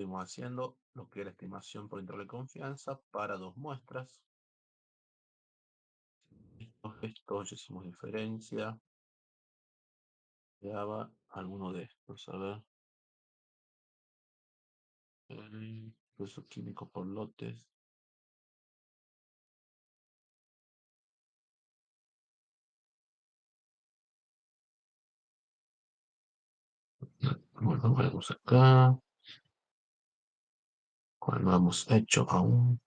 Seguimos haciendo lo que es la estimación por intervalo de confianza para dos muestras. Estos ya hicimos diferencia. Quedaba alguno de estos. A ver. Proceso químico por lotes. Bueno, vamos acá. ¿Cuál no hemos hecho aún?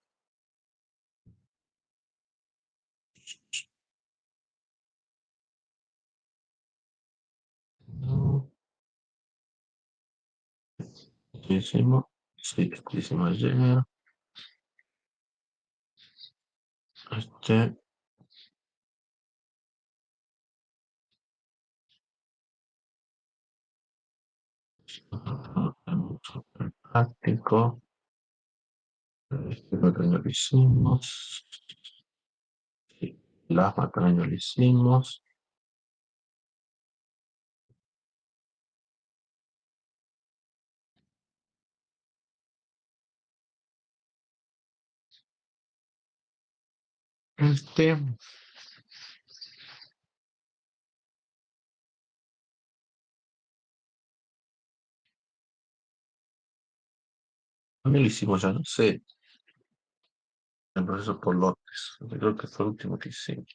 No. ¿Qué hicimos? Sí, este hicimos ayer. Este. Práctico. Este otro año lo hicimos. Sí, plasma también lo hicimos. Este. También lo hicimos ya, no sé. El proceso por lotes. Yo creo que fue el último que hicimos.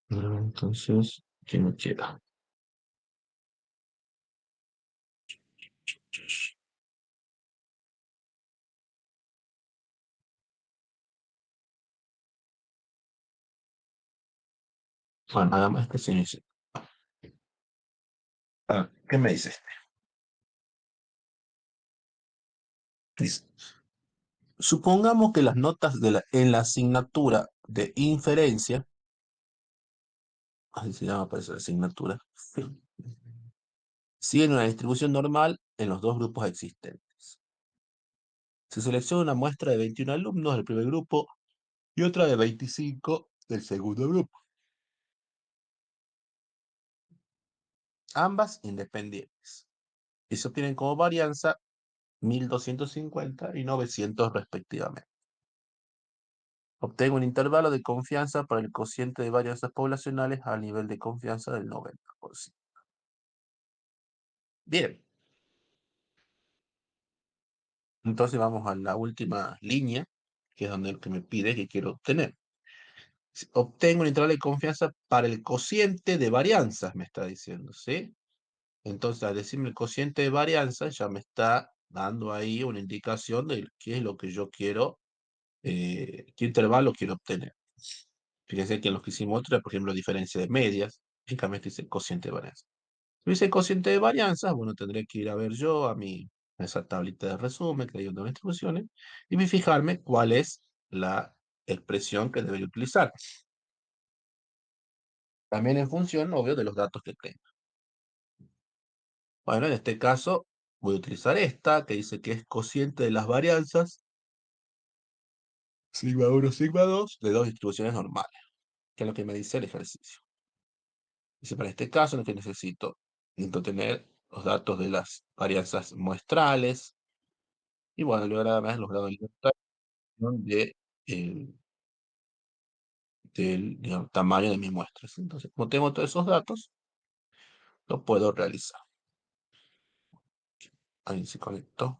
Entonces, ¿qué me queda? Bueno, nada más que se inicie. Ah, ¿qué me dice? Dice, supongamos que las notas en la asignatura de inferencia, así se llama para esa asignatura, sí, siguen una distribución normal en los dos grupos existentes. Se selecciona una muestra de 21 alumnos del primer grupo y otra de 25 del segundo grupo, ambas independientes, y se obtienen como varianza 1250 y 900 respectivamente. Obtengo un intervalo de confianza para el cociente de varianzas poblacionales al nivel de confianza del 90%. Bien, entonces vamos a la última línea, que es donde el que me pide que quiero obtener. Obtengo un intervalo de confianza para el cociente de varianzas, me está diciendo, ¿sí? Entonces, al decirme el cociente de varianzas, ya me está dando ahí una indicación de qué es lo que yo quiero, qué intervalo quiero obtener. Fíjense que en los que hicimos otro, por ejemplo, diferencia de medias, únicamente dice cociente de varianza. Si dice cociente de varianza, bueno, tendré que ir a ver yo a esa tablita de resumen que hay en las instrucciones y fijarme cuál es la expresión que debería utilizar. También en función, obvio, de los datos que tengo. Bueno, en este caso voy a utilizar esta, que dice que es cociente de las varianzas, sigma 1, sigma 2, de dos distribuciones normales, que es lo que me dice el ejercicio. Dice, para este caso, lo que necesito tener los datos de las varianzas muestrales, y bueno, luego además los grados de libertad de, del digamos, tamaño de mis muestras. Entonces, como tengo todos esos datos, lo puedo realizar. Ahí se conectó.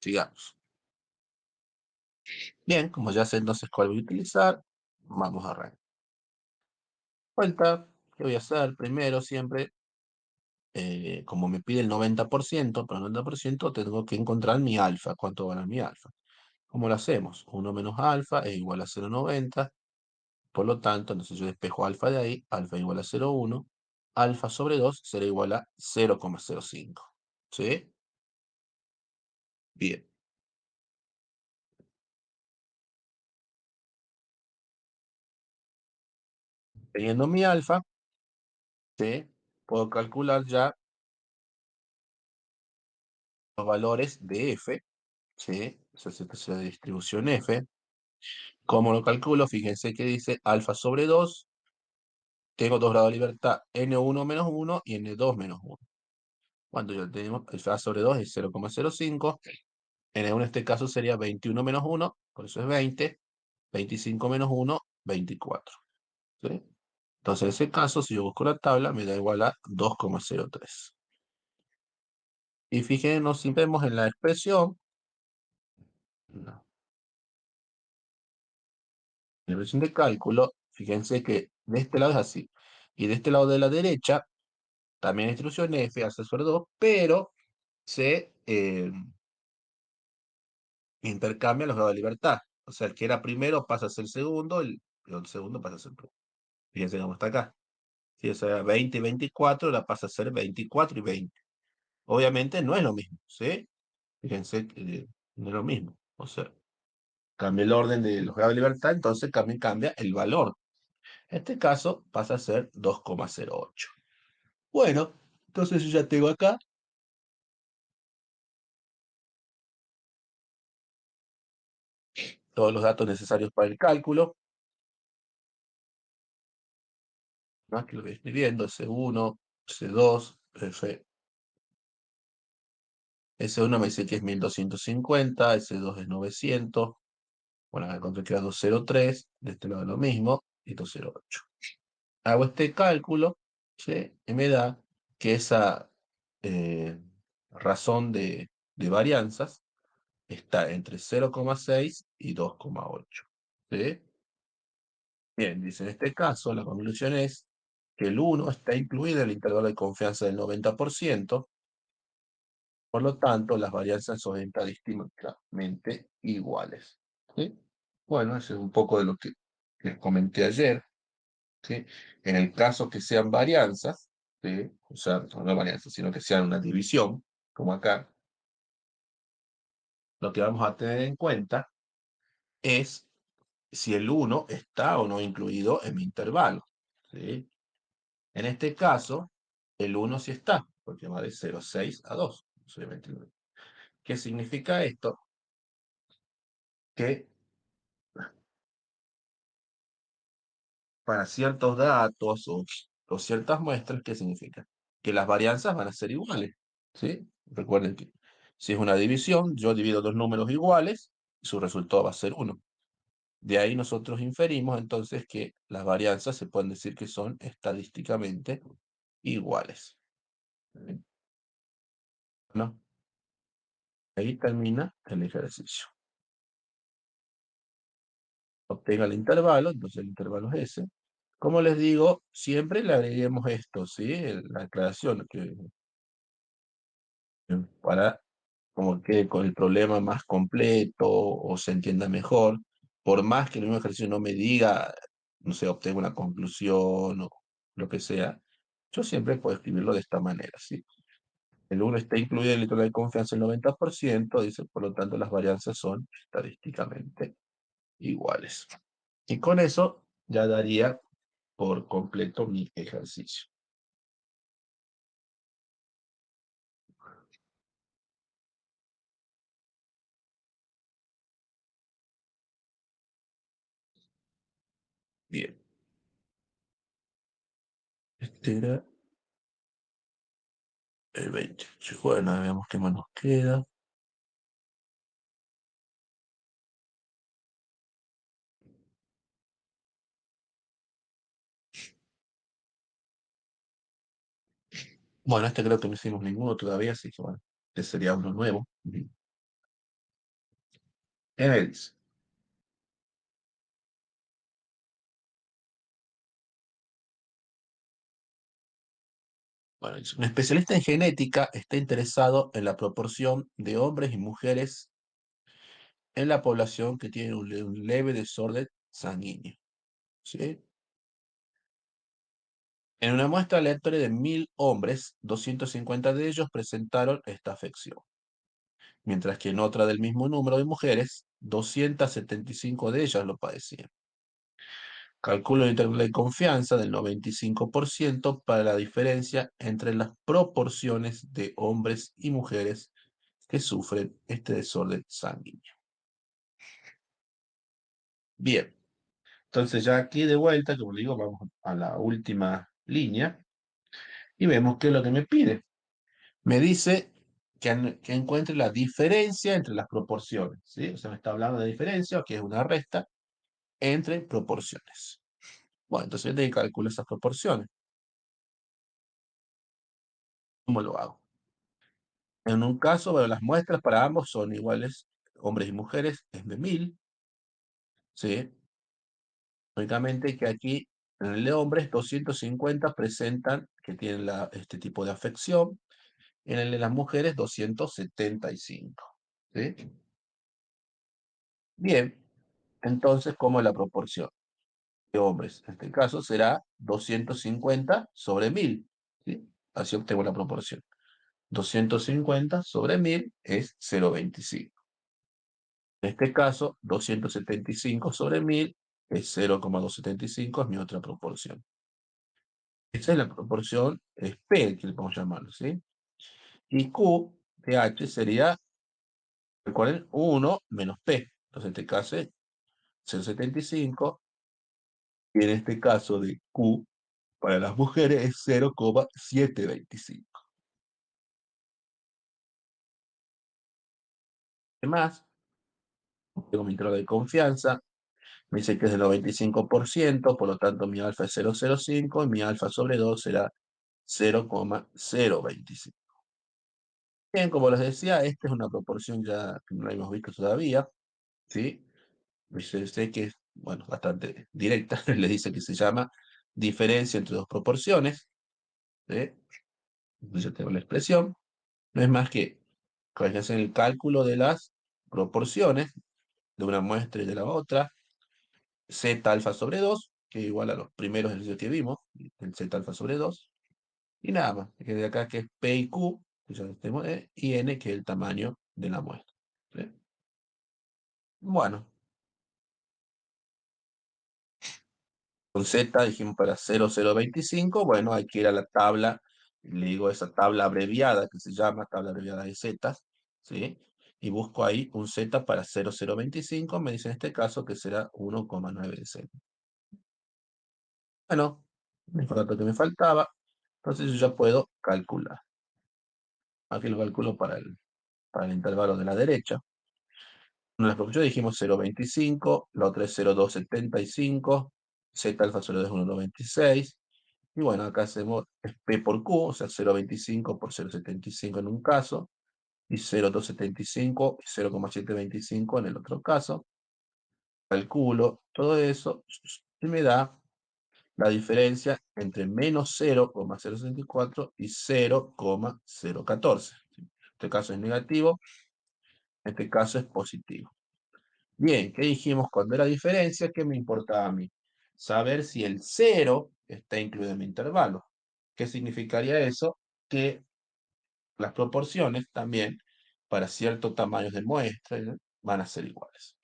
Sigamos. Bien, como ya sé entonces cuál voy a utilizar, vamos a arrancar. Cuenta, ¿qué voy a hacer? Primero, siempre, como me pide el 90%, para el 90% tengo que encontrar mi alfa. ¿Cuánto va a dar mi alfa? ¿Cómo lo hacemos? 1 menos alfa es igual a 0,90. Por lo tanto, entonces yo despejo alfa de ahí, alfa igual a 0,1, alfa sobre 2 será igual a 0,05. ¿Sí? Bien. Teniendo mi alfa, ¿sí? Puedo calcular ya los valores de f, ¿sí? O sea, esta es la distribución f. ¿Cómo lo calculo? Fíjense que dice alfa sobre 2. Tengo 2 grados de libertad, n1 menos 1 y n2 menos 1. Cuando ya tenemos alfa sobre 2 es 0,05. N1 en este caso sería 21 menos 1, por eso es 20. 25 menos 1, 24. ¿Sí? Entonces, en ese caso, si yo busco la tabla, me da igual a 2,03. Y fíjenos, si vemos en la expresión, no, en la expresión de cálculo, fíjense que de este lado es así. Y de este lado de la derecha, también la instrucción F hace sobre 2, pero se intercambian los grados de libertad. O sea, el que era primero pasa a ser segundo, el segundo pasa a ser primero. Fíjense cómo está acá. Si o sea, 20 y 24, ahora pasa a ser 24 y 20. Obviamente no es lo mismo, ¿sí? Fíjense que no es lo mismo. O sea, cambia el orden de los grados de libertad, entonces también cambia el valor. En este caso pasa a ser 2,08. Bueno, entonces yo ya tengo acá todos los datos necesarios para el cálculo. ¿No? Aquí lo voy escribiendo, S1, S2, F. S1 me dice que es 1250, S2 es 900. Bueno, acá encontré que era 203, de este lado lo mismo, y 208. Hago este cálculo, ¿sí? Y me da que esa eh, razón de varianzas está entre 0,6 y 2,8. ¿Sí? Bien, dice, en este caso la conclusión es que el 1 está incluido en el intervalo de confianza del 90%, por lo tanto las varianzas son estadísticamente iguales. ¿Sí? Bueno, eso es un poco de lo que les comenté ayer. ¿Sí? En el caso que sean varianzas, ¿sí? O sea, no varianzas, sino que sean una división, como acá, lo que vamos a tener en cuenta es si el 1 está o no incluido en mi intervalo. ¿Sí? En este caso, el 1 sí está, porque va de 0,6 a 2. Soy 29. ¿Qué significa esto? Que para ciertos datos o ciertas muestras, ¿qué significa? Que las varianzas van a ser iguales. ¿Sí? Recuerden que si es una división, yo divido dos números iguales y su resultado va a ser 1. De ahí nosotros inferimos entonces que las varianzas se pueden decir que son estadísticamente iguales. ¿No? Ahí termina el ejercicio. Obtenga el intervalo, entonces el intervalo es ese. Como les digo, siempre le agreguemos esto, ¿sí? La aclaración, que para como que con el problema más completo o se entienda mejor, por más que el mismo ejercicio no me diga, no sé, obtengo una conclusión o lo que sea, yo siempre puedo escribirlo de esta manera, ¿sí? El 1 está incluido en el intervalo de confianza el 90%, dice, por lo tanto las varianzas son estadísticamente iguales. Y con eso ya daría por completo mi ejercicio. Bien, este era el 28. Bueno, veamos qué más nos queda. Bueno, este creo que no hicimos ninguno todavía, así que bueno, este sería uno nuevo. Enelis. Bueno, dice, un especialista en genética está interesado en la proporción de hombres y mujeres en la población que tiene un leve desorden sanguíneo. ¿Sí? En una muestra aleatoria de 1.000 hombres, 250 de ellos presentaron esta afección, mientras que en otra del mismo número de mujeres, 275 de ellas lo padecían. Calculo el intervalo de confianza del 95% para la diferencia entre las proporciones de hombres y mujeres que sufren este desorden sanguíneo. Bien, entonces ya aquí de vuelta, como digo, vamos a la última línea y vemos qué es lo que me pide. Me dice que encuentre la diferencia entre las proporciones, ¿sí? O sea, me está hablando de diferencia, que es una resta entre proporciones. Bueno, entonces yo tengo que calcular esas proporciones. ¿Cómo lo hago? En un caso, bueno, las muestras para ambos son iguales, hombres y mujeres, es de 1000, ¿sí? Únicamente que aquí, en el de hombres, 250 presentan que tienen este tipo de afección, en el de las mujeres, 275, ¿sí? Bien, entonces, ¿cómo es la proporción de hombres? En este caso será 250 sobre 1000, ¿sí? Así obtengo la proporción. 250 sobre 1000 es 0,25. En este caso, 275 sobre 1000 es 0,275, es mi otra proporción. Esa es la proporción, es P, que le podemos llamarlo, ¿sí? Y Q de H sería, recuerden, 1 menos P. Entonces, en este caso es 0,75, y en este caso de Q, para las mujeres es 0,725. Además, tengo mi intervalo de confianza, me dice que es del 95%, por lo tanto mi alfa es 0,05 y mi alfa sobre 2 será 0,025. Bien, como les decía, esta es una proporción ya que no la hemos visto todavía, ¿sí? Sé que es, bueno, bastante directa, le dice que se llama diferencia entre dos proporciones, ¿sí? Yo tengo la expresión, no es más que cuando hacen el cálculo de las proporciones de una muestra y de la otra, z alfa sobre 2, que es igual a los primeros ejercicios que vimos, el z alfa sobre 2, y nada más, que de acá que es P y Q, que ya lo tenemos, y N, que es el tamaño de la muestra, ¿sí? Bueno, con Z dijimos para 0,025, bueno, hay que ir a la tabla, le digo esa tabla abreviada que se llama tabla abreviada de Z, ¿sí? Y busco ahí un Z para 0,025, me dice en este caso que será 1,9 de Z. Bueno, el dato que me faltaba, entonces yo ya puedo calcular. Aquí lo calculo para el intervalo de la derecha. Una de las proporciones dijimos 0,25, la otra es 0,275, Z alfa sobre 2 es 1,96. Y bueno, acá hacemos P por Q, o sea, 0,25 por 0,75 en un caso, y 0,275 y 0,725 en el otro caso. Calculo todo eso y me da la diferencia entre menos 0,064 y 0,014. En este caso es negativo, en este caso es positivo. Bien, ¿qué dijimos cuando era diferencia? ¿Qué me importaba a mí? Saber si el 0 está incluido en mi intervalo. ¿Qué significaría eso? Que las proporciones también, para ciertos tamaños de muestra, van a ser iguales.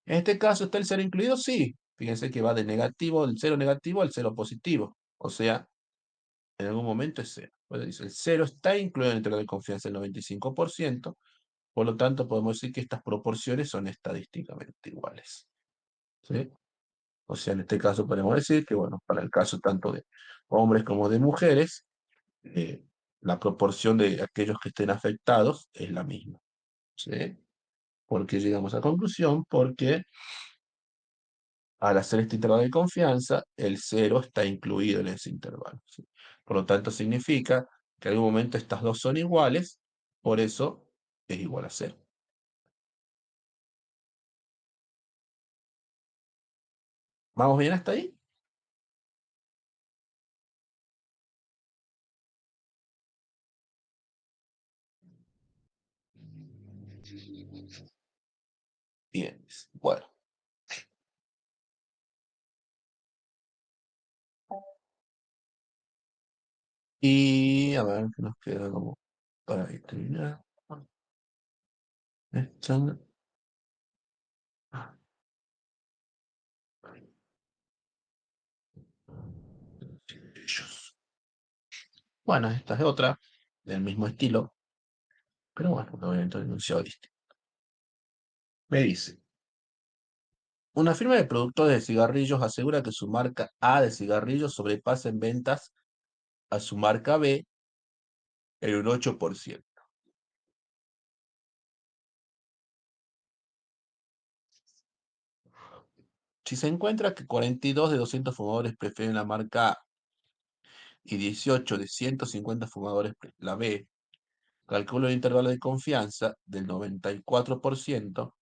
En este caso, ¿está el 0 incluido? Sí. Fíjense que va de negativo, del 0 negativo al 0 positivo. O sea, en algún momento es 0. Pues dice, el 0 está incluido en el intervalo de confianza del 95%, por lo tanto podemos decir que estas proporciones son estadísticamente iguales, ¿sí? O sea, en este caso podemos decir que, bueno, para el caso tanto de hombres como de mujeres, eh, la proporción de aquellos que estén afectados es la misma, ¿sí? ¿Por qué llegamos a la conclusión? Porque al hacer este intervalo de confianza, el 0 está incluido en ese intervalo, ¿sí? Por lo tanto, significa que en algún momento estas dos son iguales, por eso es igual a 0. ¿Vamos bien hasta ahí? Bien, bueno. Y a ver, qué nos queda como para terminar. Esta- Bueno, esta es otra, del mismo estilo. pero bueno, obviamente un enunciado distinto. Me dice, una firma de productores de cigarrillos asegura que su marca A de cigarrillos sobrepasa en ventas a su marca B en un 8%. Si se encuentra que 42 de 200 fumadores prefieren la marca A y 18 de 150 fumadores la B, calcula el intervalo de confianza del 94%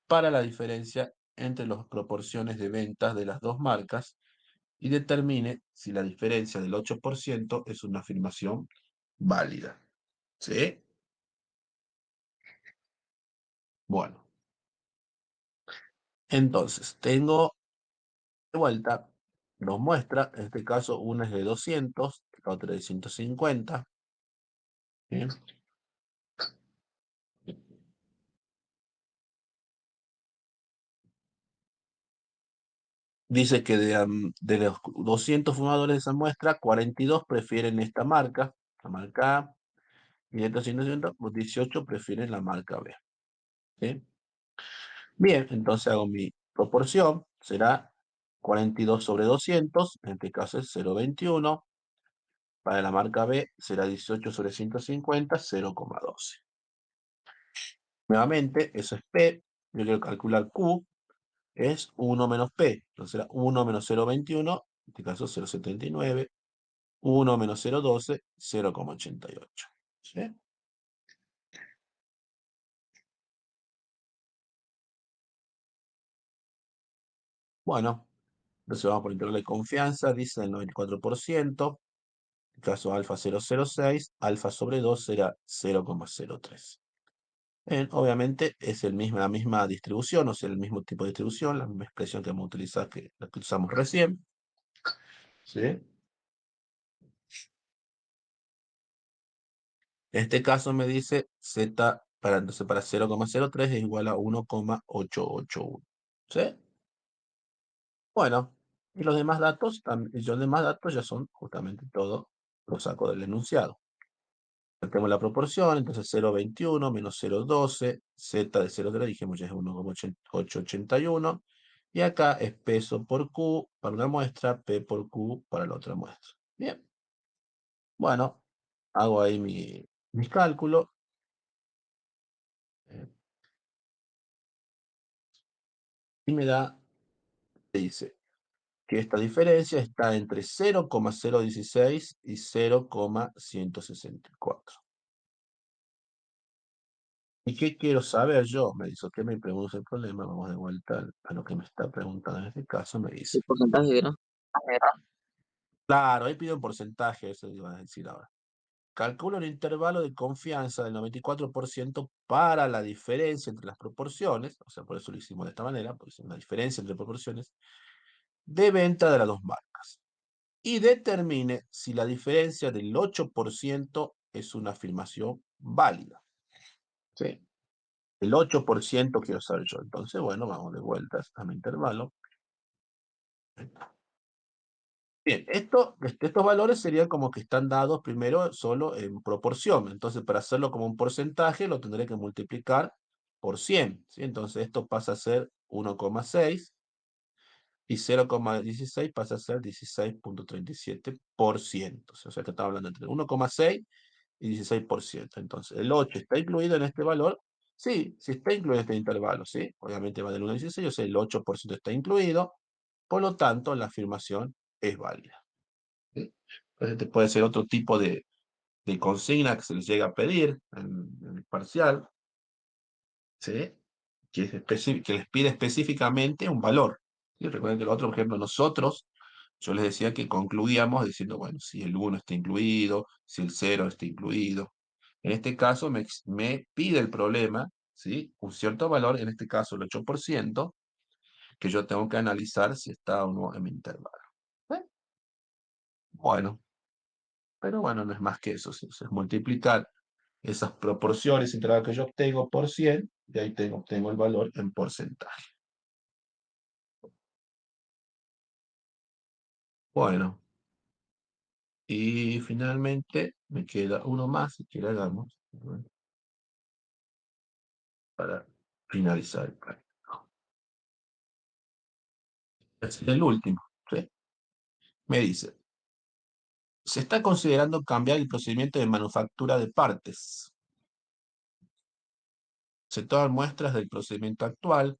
para la diferencia entre las proporciones de ventas de las dos marcas y determine si la diferencia del 8% es una afirmación válida. ¿Sí? Bueno, entonces tengo de vuelta dos muestras, en este caso una es de 200, la otra de 150. ¿Bien? Dice que de los 200 fumadores de esa muestra, 42 prefieren esta marca, la marca A, y de estos 150, pues 18 prefieren la marca B. ¿Sí? Bien, entonces hago mi proporción, será 42 sobre 200, en este caso es 0,21. Para la marca B será 18 sobre 150, 0,12. Nuevamente, eso es P. Yo quiero calcular Q, es 1 menos P. Entonces será 1 menos 0,21, en este caso 0,79. 1 menos 0,12, 0,88. ¿Sí? Bueno, entonces vamos por intervalo de confianza, dice el 94%. En caso alfa 0,06, alfa sobre 2 será 0,03. Obviamente es la misma distribución, o sea, el mismo tipo de distribución, la misma expresión que vamos a utilizar que la que usamos recién. ¿Sí? En este caso me dice z, entonces para 0,03 es igual a 1,881. ¿Sí? Bueno, y los demás datos, y los demás datos ya son justamente todo, lo saco del enunciado. Tenemos la proporción, entonces 0,21 menos 0,12, z de 0,3 dijimos ya es 1,881, y acá es peso por Q para una muestra, P por Q para la otra muestra. Bien, bueno, hago ahí mis cálculos, eh, y me dice que esta diferencia está entre 0,016 y 0,164. ¿Y qué quiero saber yo? Me dice, ¿qué me pregunta el problema? Vamos de vuelta a lo que me está preguntando en este caso. Me dice, El porcentaje era. claro, ahí pide un porcentaje, eso iba a decir ahora. Calcula un intervalo de confianza del 94% para la diferencia entre las proporciones, o sea, por eso lo hicimos de esta manera, porque es una diferencia entre proporciones, de venta de las dos marcas. Y determine si la diferencia del 8% es una afirmación válida. ¿Sí? El 8% quiero saber yo. Entonces, bueno, vamos de vueltas a mi intervalo. Bien, estos valores serían como que están dados primero solo en proporción. Entonces, para hacerlo como un porcentaje, lo tendré que multiplicar por 100. ¿Sí? Entonces, esto pasa a ser 1,6 y 0,16 pasa a ser 16,37%. O sea que estamos hablando entre 1,6 y 16%. Entonces, el 8 está incluido en este valor. Sí, sí está incluido en este intervalo, ¿sí? Obviamente va del 1 al 16, o sea, el 8% está incluido. Por lo tanto, la afirmación es válida. ¿Sí? Entonces, este puede ser otro tipo de consigna que se les llega a pedir en el parcial, ¿sí? Que les pide específicamente un valor. ¿Sí? Recuerden que el otro, por ejemplo, nosotros, yo les decía que concluíamos diciendo, bueno, si el 1 está incluido, si el 0 está incluido. En este caso me pide el problema, ¿sí? Un cierto valor, en este caso el 8%, que yo tengo que analizar si está o no en mi intervalo. ¿Eh? Bueno, pero bueno, no es más que eso, ¿sí? O sea, es multiplicar esas proporciones entre que yo obtengo por 100, y ahí obtengo el valor en porcentaje. Bueno, y finalmente me queda uno más, si quiere hagamos. para finalizar el plan. Es el último, ¿sí? Me dice, se está considerando cambiar el procedimiento de manufactura de partes. Se toman muestras del procedimiento actual,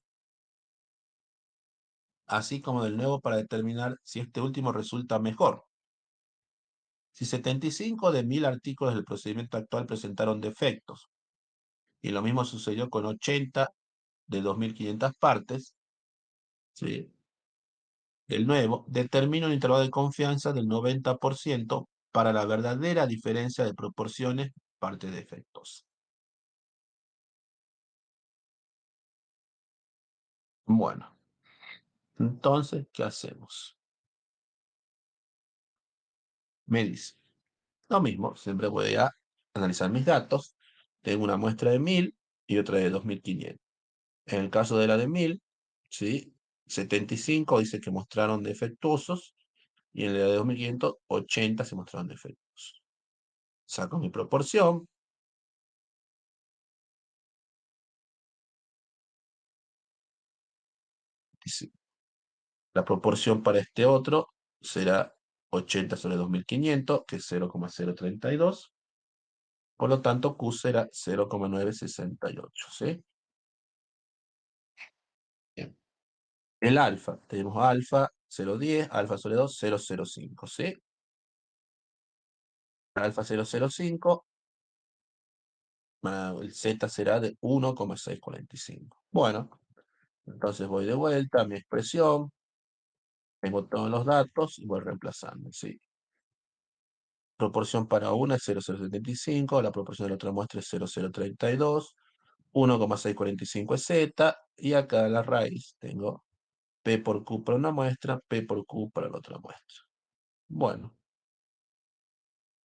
así como del nuevo para determinar si este último resulta mejor. Si 75 de 1000 artículos del procedimiento actual presentaron defectos, y lo mismo sucedió con 80 de 2500 partes, ¿sí? El nuevo determina un intervalo de confianza del 90% para la verdadera diferencia de proporciones parte defectos. Bueno, entonces, ¿qué hacemos? Me dice, lo mismo, siempre voy a analizar mis datos. Tengo una muestra de 1000 y otra de 2500. En el caso de la de 1000, ¿sí? 75 dice que mostraron defectuosos y en la de 2500, 80 se mostraron defectuosos. Saco mi proporción. Dice, la proporción para este otro será 80 sobre 2500, que es 0,032. Por lo tanto, Q será 0,968, ¿sí? Bien. El alfa, tenemos alfa 0,10, alfa sobre 2, 0,05, ¿sí? Alfa 0,05, el Z será de 1,645. Bueno, entonces voy de vuelta a mi expresión, tengo todos los datos y voy reemplazando, ¿sí? Proporción para una es 0,075, la proporción de la otra muestra es 0,032, 1,645 es Z, y acá la raíz tengo P por Q para una muestra, P por Q para la otra muestra. Bueno,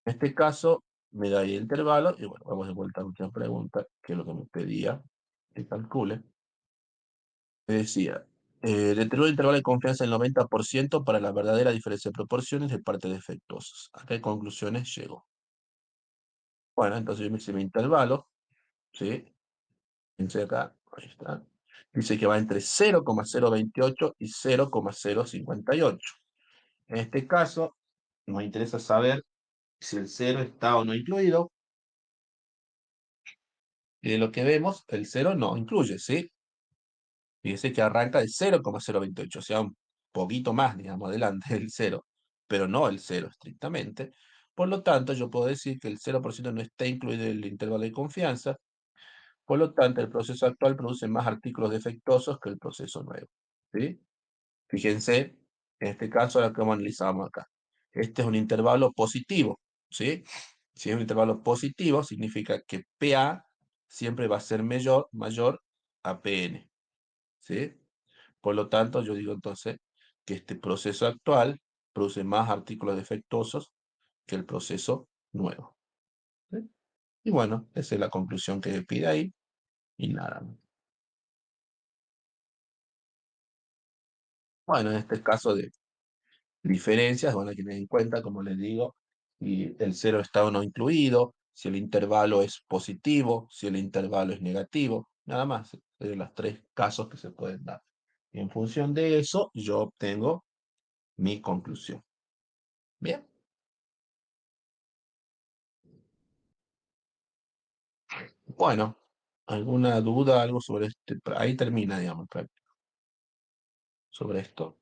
en este caso me da ahí el intervalo, y bueno, vamos de vuelta a la última pregunta, que es lo que me pedía que calcule. Me decía, determina un intervalo de confianza del 90% para la verdadera diferencia de proporciones de partes defectuosas. ¿A qué conclusiones llego? Bueno, entonces yo me hice mi intervalo, ¿sí? Pensé acá, ahí está. Dice que va entre 0,028 y 0,058. En este caso, nos interesa saber si el 0 está o no incluido. Y de lo que vemos, el 0 no incluye, ¿sí? Fíjese que arranca de 0,028, o sea, un poquito más, digamos, adelante del 0, pero no el 0 estrictamente. Por lo tanto, yo puedo decir que el 0% no está incluido en el intervalo de confianza. Por lo tanto, el proceso actual produce más artículos defectuosos que el proceso nuevo, ¿sí? Fíjense, en este caso, ahora como analizamos acá. Este es un intervalo positivo, ¿sí? Si es un intervalo positivo, significa que PA siempre va a ser mayor a PN, ¿sí? Por lo tanto, yo digo entonces que este proceso actual produce más artículos defectuosos que el proceso nuevo, ¿sí? Y bueno, esa es la conclusión que pide ahí, y nada más. Bueno, en este caso de diferencias, van a tener en cuenta, como les digo, si el cero está o no incluido, si el intervalo es positivo, si el intervalo es negativo, nada más, de los tres casos que se pueden dar. Y en función de eso, yo obtengo mi conclusión. Bien, bueno, ¿alguna duda, algo sobre este? Ahí termina, digamos, sobre esto.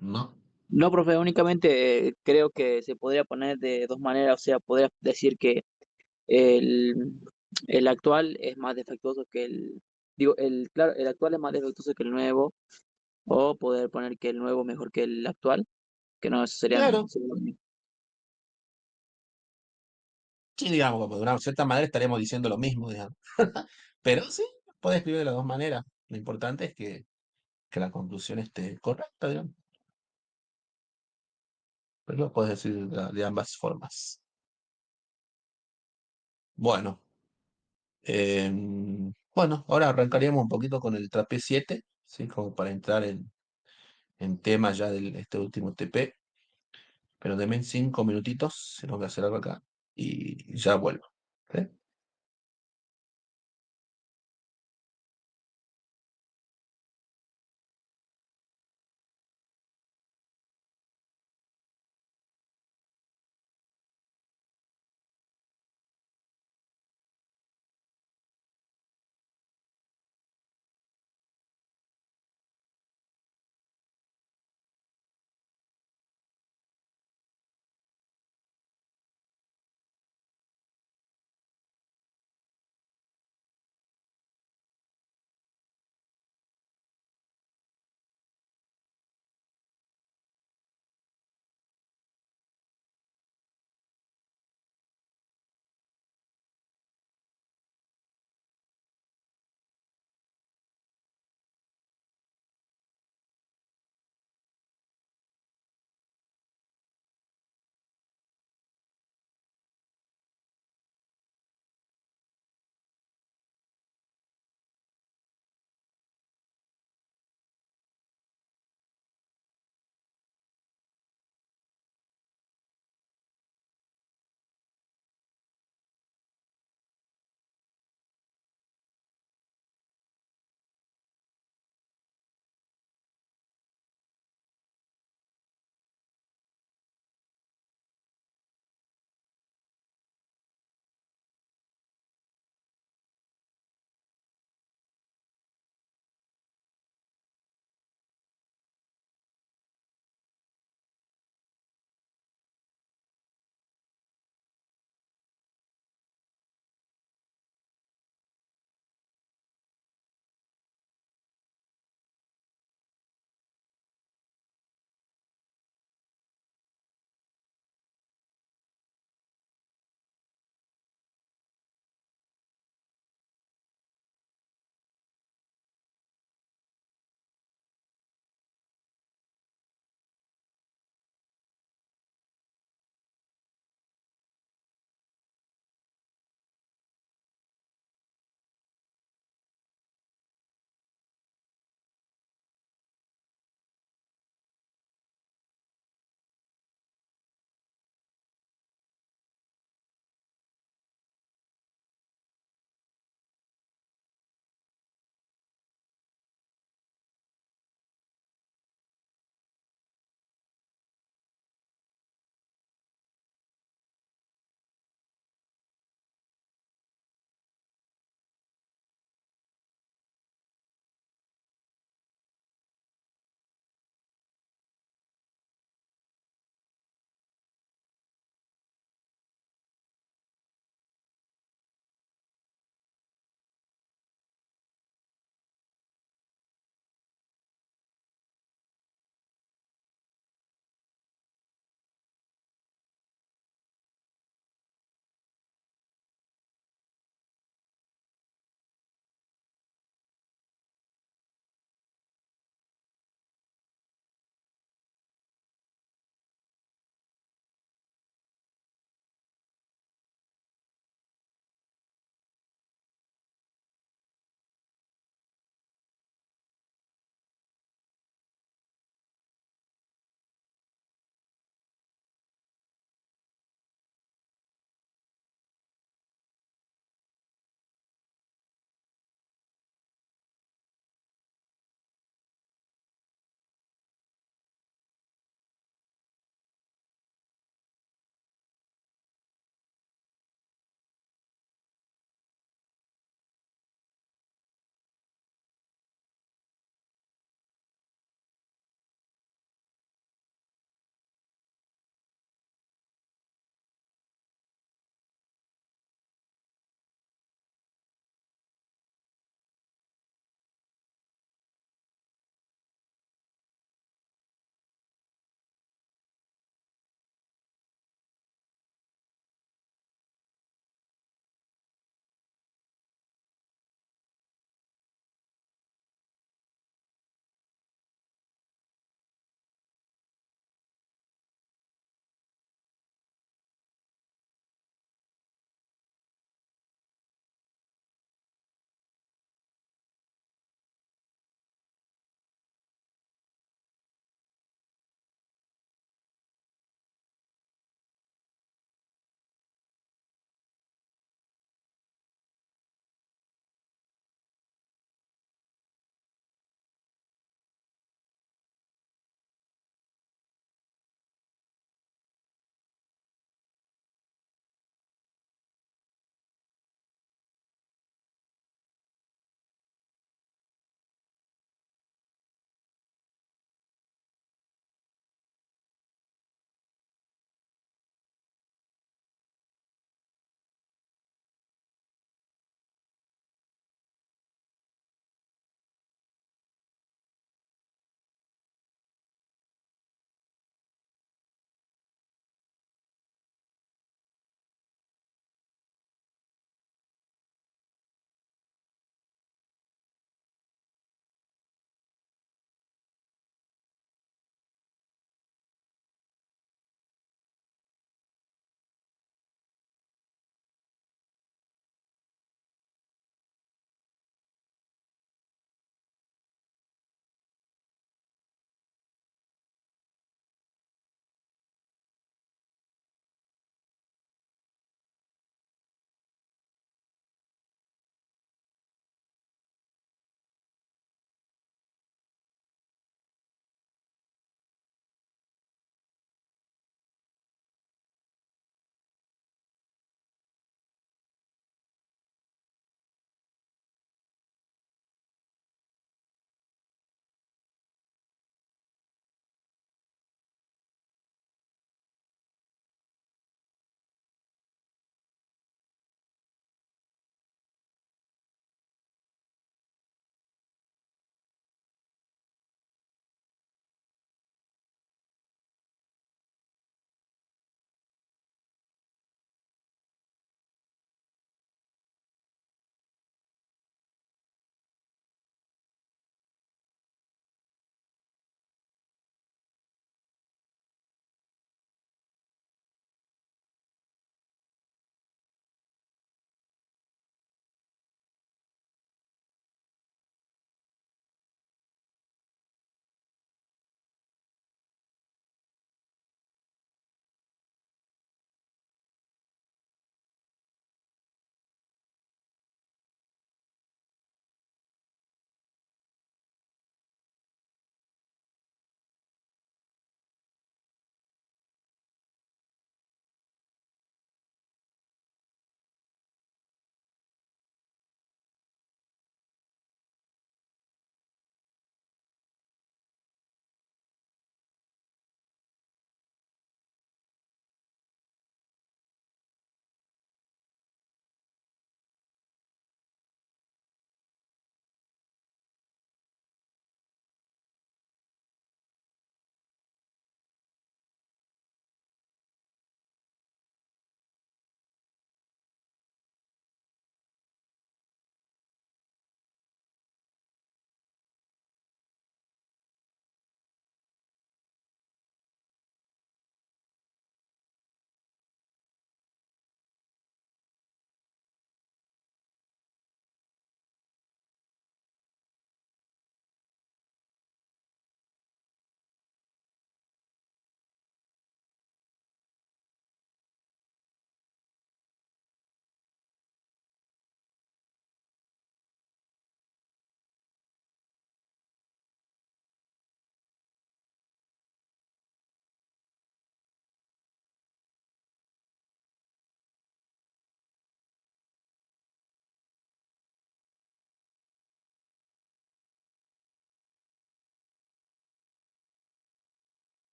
¿No? No, profe, únicamente creo que se podría poner de dos maneras, o sea, podría decir que el, el actual es más defectuoso que claro, el actual es más defectuoso que el nuevo, o poder poner que el nuevo mejor que el actual, que no Claro, serían lo mismo. sí, digamos, como de una cierta manera estaremos diciendo lo mismo, digamos. Pero sí, puede escribir de las dos maneras. Lo importante es que la conclusión esté correcta, digamos. Pero lo puedes decir de ambas formas. Bueno, Bueno, ahora arrancaríamos un poquito con el TP 7, ¿sí? Como para entrar en tema ya de este último TP. Pero denme 5 minutitos, tengo que hacer algo acá y ya vuelvo. ¿Sí?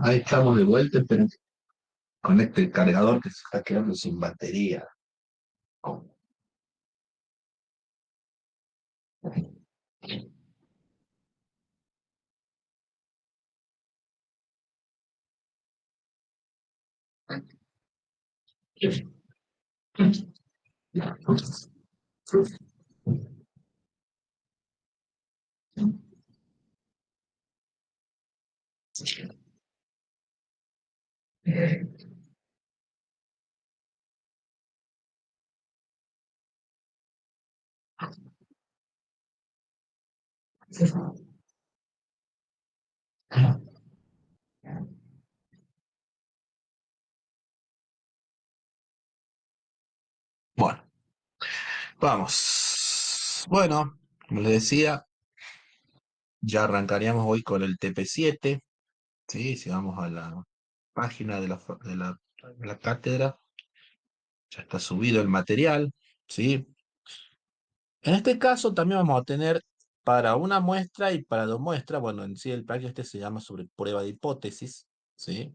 Ahí estamos de vuelta, pero conecte el cargador que se está quedando sin batería. Bueno, vamos. Bueno, como les decía, ya arrancaríamos hoy con el TP7. ¿Sí? Si vamos a la página de la cátedra, ya está subido el material. ¿Sí? En este caso también vamos a tener para una muestra y para dos muestras. Bueno, en sí el práctico este se llama sobre prueba de hipótesis. ¿Sí?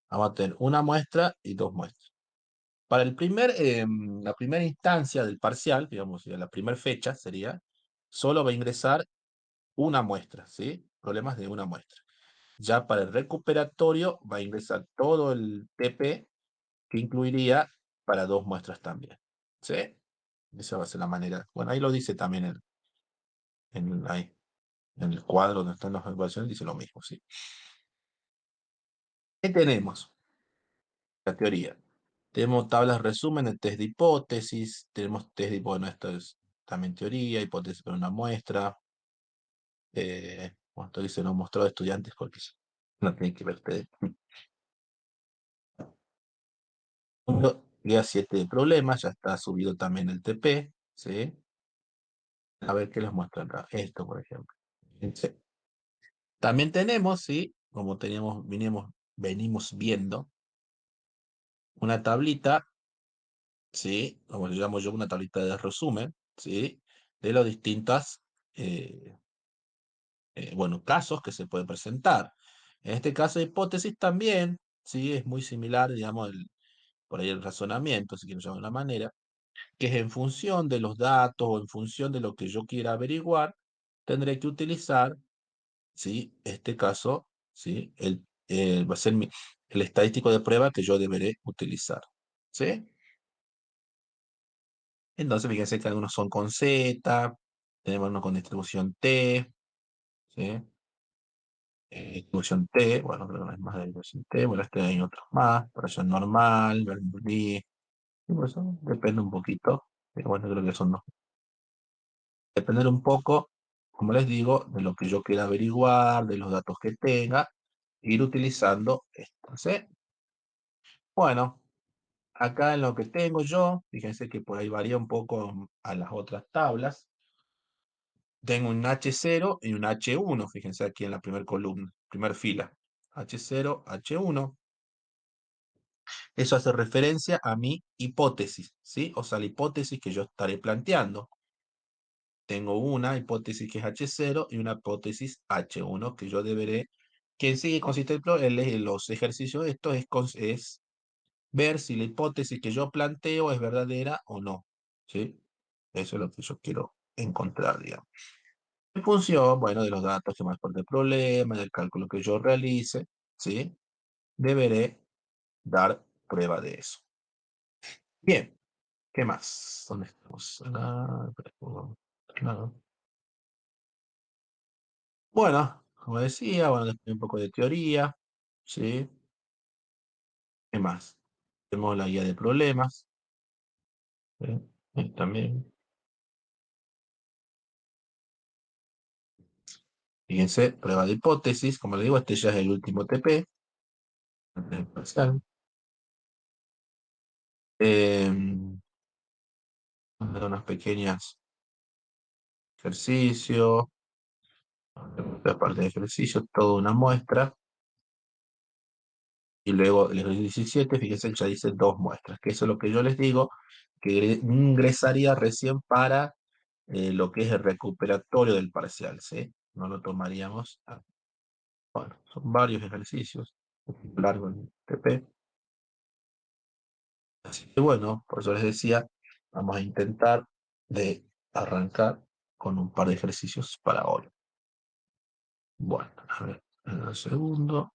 Vamos a tener una muestra y dos muestras. Para la primera instancia del parcial, digamos, la primera fecha sería, solo va a ingresar una muestra, ¿sí? Problemas de una muestra. Ya para el recuperatorio va a ingresar todo el TP que incluiría para dos muestras también, ¿sí? Esa va a ser la manera. Bueno, ahí lo dice también ahí, en el cuadro donde están las ecuaciones, dice lo mismo, ¿sí? ¿Qué tenemos? La teoría. Tenemos tablas resumen de test de hipótesis, tenemos test de, bueno, esto es también teoría, hipótesis para una muestra. Bueno, esto dice no mostrado a estudiantes porque no tienen que ver ustedes. Día 7 de problemas, ya está subido también el TP, ¿sí? A ver qué les muestra acá. Esto, por ejemplo. Sí. También tenemos, ¿sí? Como venimos viendo, una tablita, ¿sí? Como le llamo yo, una tablita de resumen, ¿sí? De los distintos, eh, bueno, casos que se pueden presentar. En este caso de hipótesis también, ¿sí? Es muy similar, digamos, por ahí el razonamiento, si quiero llamar de una manera, que es en función de los datos o en función de lo que yo quiera averiguar, tendré que utilizar, ¿sí? Este caso, ¿sí? Va a ser el estadístico de prueba que yo deberé utilizar, ¿sí? Entonces, fíjense que algunos son con Z, tenemos uno con distribución T, ¿sí? Distribución T, bueno, creo que no es más de distribución T, bueno, este hay otros más, operación normal, Bernoulli, y por eso depende un poquito, pero bueno, creo que son dos. Depender un poco, como les digo, de lo que yo quiera averiguar, de los datos que tenga, ir utilizando esto, ¿sí? Bueno, acá en lo que tengo yo, fíjense que por ahí varía un poco a las otras tablas. Tengo un H0 y un H1, fíjense aquí en la primera columna, primera fila. H0, H1. Eso hace referencia a mi hipótesis, ¿sí? O sea, la hipótesis que yo estaré planteando. Tengo una hipótesis que es H0 y una hipótesis H1 que yo deberé, que en sí consiste los ejercicios de esto es ver si la hipótesis que yo planteo es verdadera o no, ¿sí? Eso es lo que yo quiero encontrar, digamos. En función, bueno, de los datos que me aporte el problema, del cálculo que yo realice, ¿sí? Deberé dar prueba de eso. Bien, ¿qué más? ¿Dónde estamos? Claro. Bueno, como decía, bueno, después un poco de teoría, ¿sí? ¿Qué más? Tenemos la guía de problemas, ¿sí? También, fíjense, prueba de hipótesis, como le digo, este ya es el último TP, el parcial. Eh, unas pequeñas ejercicios, la parte de ejercicio, toda una muestra, y luego el ejercicio 17, fíjense, ya dice dos muestras, que eso es lo que yo les digo, que ingresaría recién para lo que es el recuperatorio del parcial, ¿sí? No lo tomaríamos. Bueno, son varios ejercicios, un poquito largo el TP. Así que bueno, por eso les decía, vamos a intentar de arrancar con un par de ejercicios para hoy. Bueno, a ver, un segundo.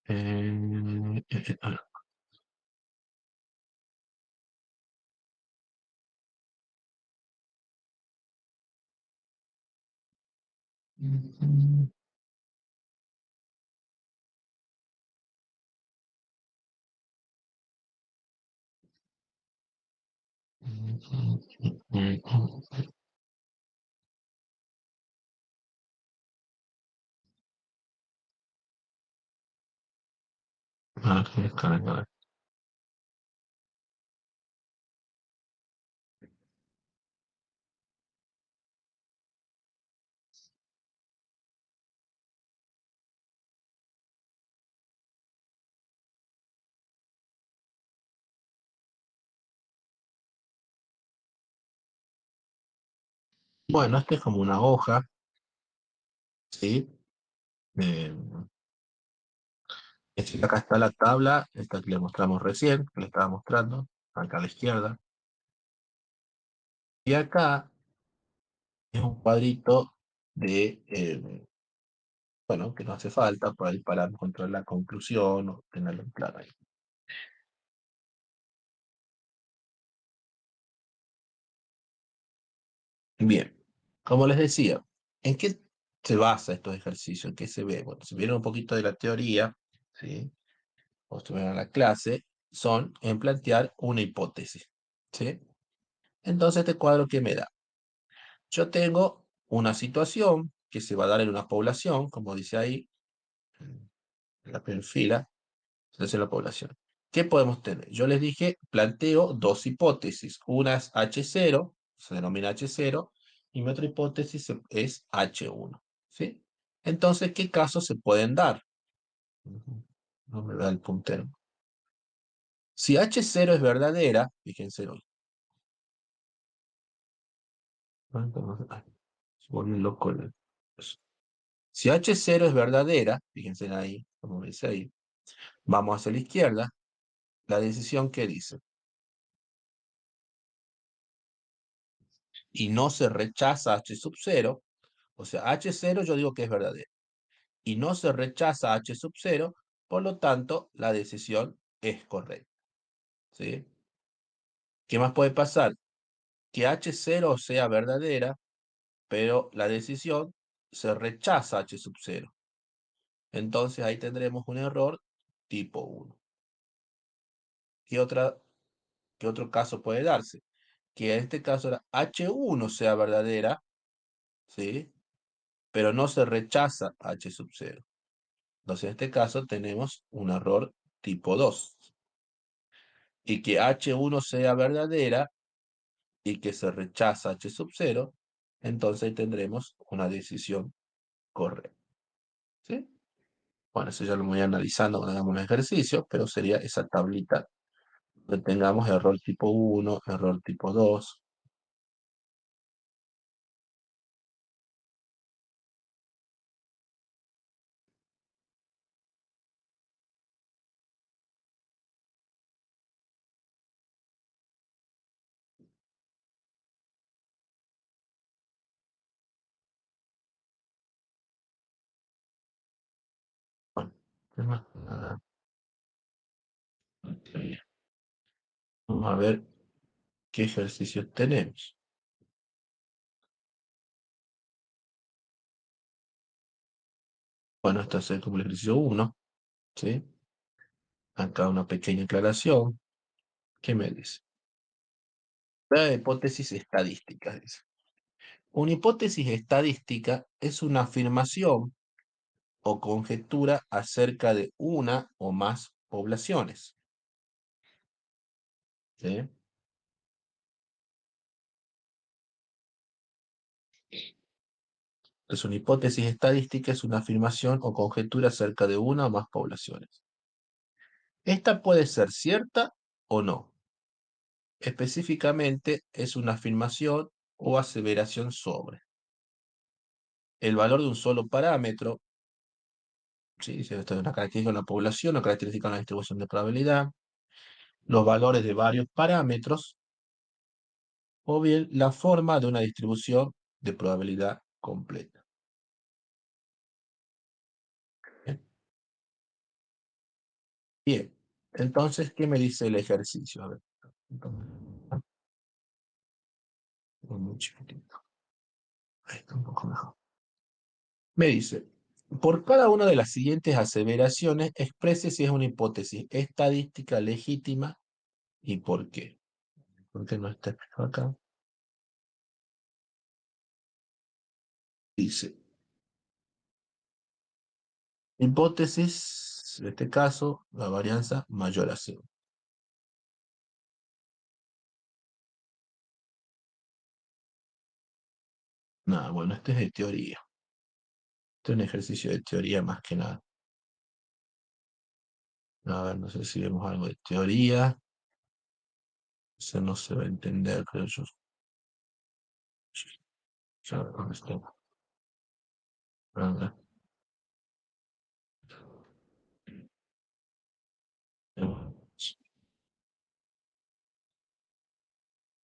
Ah. Ah, que descargar. Bueno, esta es como una hoja, ¿sí? Eh, acá está la tabla, esta que le mostramos recién, que le estaba mostrando, acá a la izquierda. Y acá es un cuadrito de, bueno, que no hace falta por ahí para encontrar la conclusión o tenerlo en claro ahí. Bien, como les decía, ¿en qué se basa estos ejercicios? ¿En qué se ve? Bueno, si vieron un poquito de la teoría, ¿sí? O estuvieron en la clase, son en plantear una hipótesis, ¿sí? Entonces, ¿este cuadro qué me da? Yo tengo una situación que se va a dar en una población, como dice ahí, en la primera fila, entonces en la población. ¿Qué podemos tener? Yo les dije, planteo dos hipótesis. Una es H0, se denomina H0, y mi otra hipótesis es H1, ¿sí? Entonces, ¿qué casos se pueden dar? No me da el puntero. Si H0 es verdadera, fíjense hoy. Se vuelve loco eso. Si H0 es verdadera, fíjense ahí, como dice ahí, vamos hacia la izquierda, la decisión que dice, y no se rechaza H sub 0, o sea, H0 yo digo que es verdadera, y no se rechaza H sub 0, por lo tanto, la decisión es correcta, ¿sí? ¿Qué más puede pasar? Que H0 sea verdadera, pero la decisión se rechaza H sub 0. Entonces ahí tendremos un error tipo 1. ¿Qué qué otro caso puede darse? Que en este caso la H1 sea verdadera, ¿sí? Pero no se rechaza H sub 0. Entonces en este caso tenemos un error tipo 2. Y que H1 sea verdadera y que se rechaza H sub 0, entonces tendremos una decisión correcta, ¿sí? Bueno, eso ya lo voy analizando cuando hagamos los ejercicios, pero sería esa tablita donde tengamos error tipo 1, error tipo 2. Bueno, ¿qué más? Ok. Vamos a ver qué ejercicios tenemos. Bueno, este es como el ejercicio 1, ¿sí? Acá una pequeña aclaración. ¿Qué me dice? La hipótesis estadística, dice. Una hipótesis estadística es una afirmación o conjetura acerca de una o más poblaciones, ¿sí? Entonces, una hipótesis estadística es una afirmación o conjetura acerca de una o más poblaciones. Esta puede ser cierta o no. Específicamente es una afirmación o aseveración sobre el valor de un solo parámetro, ¿sí? Si esto es una característica de una población, una característica de una distribución de probabilidad, los valores de varios parámetros, o bien la forma de una distribución de probabilidad completa. Bien, Bien. Entonces, ¿qué me dice el ejercicio? A ver, muy chiquitito. Ahí está un poco mejor. Me dice, por cada una de las siguientes aseveraciones, exprese si es una hipótesis estadística legítima y por qué. ¿Por qué no está explicado acá? Dice, hipótesis, en este caso, la varianza mayor a cero. Nada, bueno, este es de teoría. Este es un ejercicio de teoría más que nada. A ver, no sé si vemos algo de teoría. Eso no se va a entender, creo yo. Ya, ¿dónde está? A ver.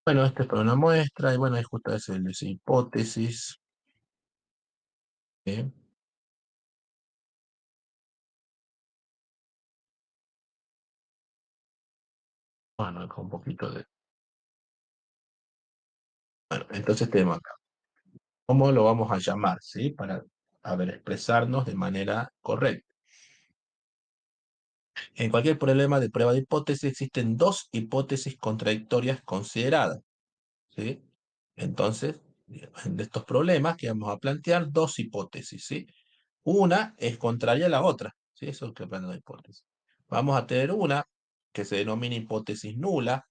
Bueno, este es para una muestra, y bueno, ahí justo es el de esa hipótesis. ¿Eh? Bueno, con un poquito de... Bueno, entonces tenemos acá. ¿Cómo lo vamos a llamar? ¿Sí? Para, a ver, expresarnos de manera correcta. En cualquier problema de prueba de hipótesis existen dos hipótesis contradictorias consideradas. ¿Sí? Entonces, de estos problemas que vamos a plantear, dos hipótesis. ¿Sí? Una es contraria a la otra. ¿Sí? Eso es lo que plantea la hipótesis. Vamos a tener una que se denomina hipótesis nula,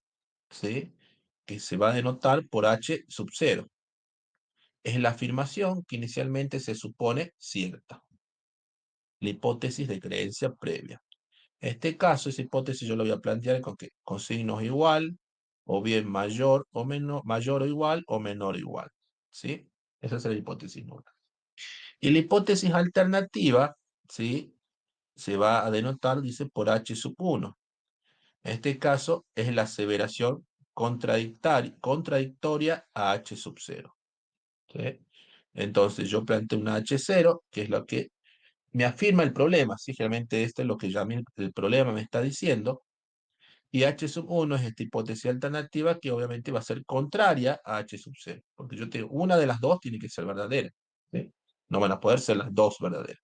¿sí? Que se va a denotar por H sub 0. Es la afirmación que inicialmente se supone cierta, la hipótesis de creencia previa. En este caso, esa hipótesis yo lo voy a plantear con, que, con signos igual, o bien mayor o, menor, mayor o igual, o menor o igual. ¿Sí? Esa es la hipótesis nula. Y la hipótesis alternativa, ¿sí? Se va a denotar, dice, por H sub 1. En este caso, es la aseveración contradictoria a H sub 0. ¿Sí? Entonces, yo planteo una H0, que es lo que me afirma el problema, ¿sí? Realmente este es lo que ya el problema me está diciendo, y H sub 1 es esta hipótesis alternativa que obviamente va a ser contraria a H sub 0, porque yo tengo una de las dos tiene que ser verdadera, ¿sí? No van a poder ser las dos verdaderas.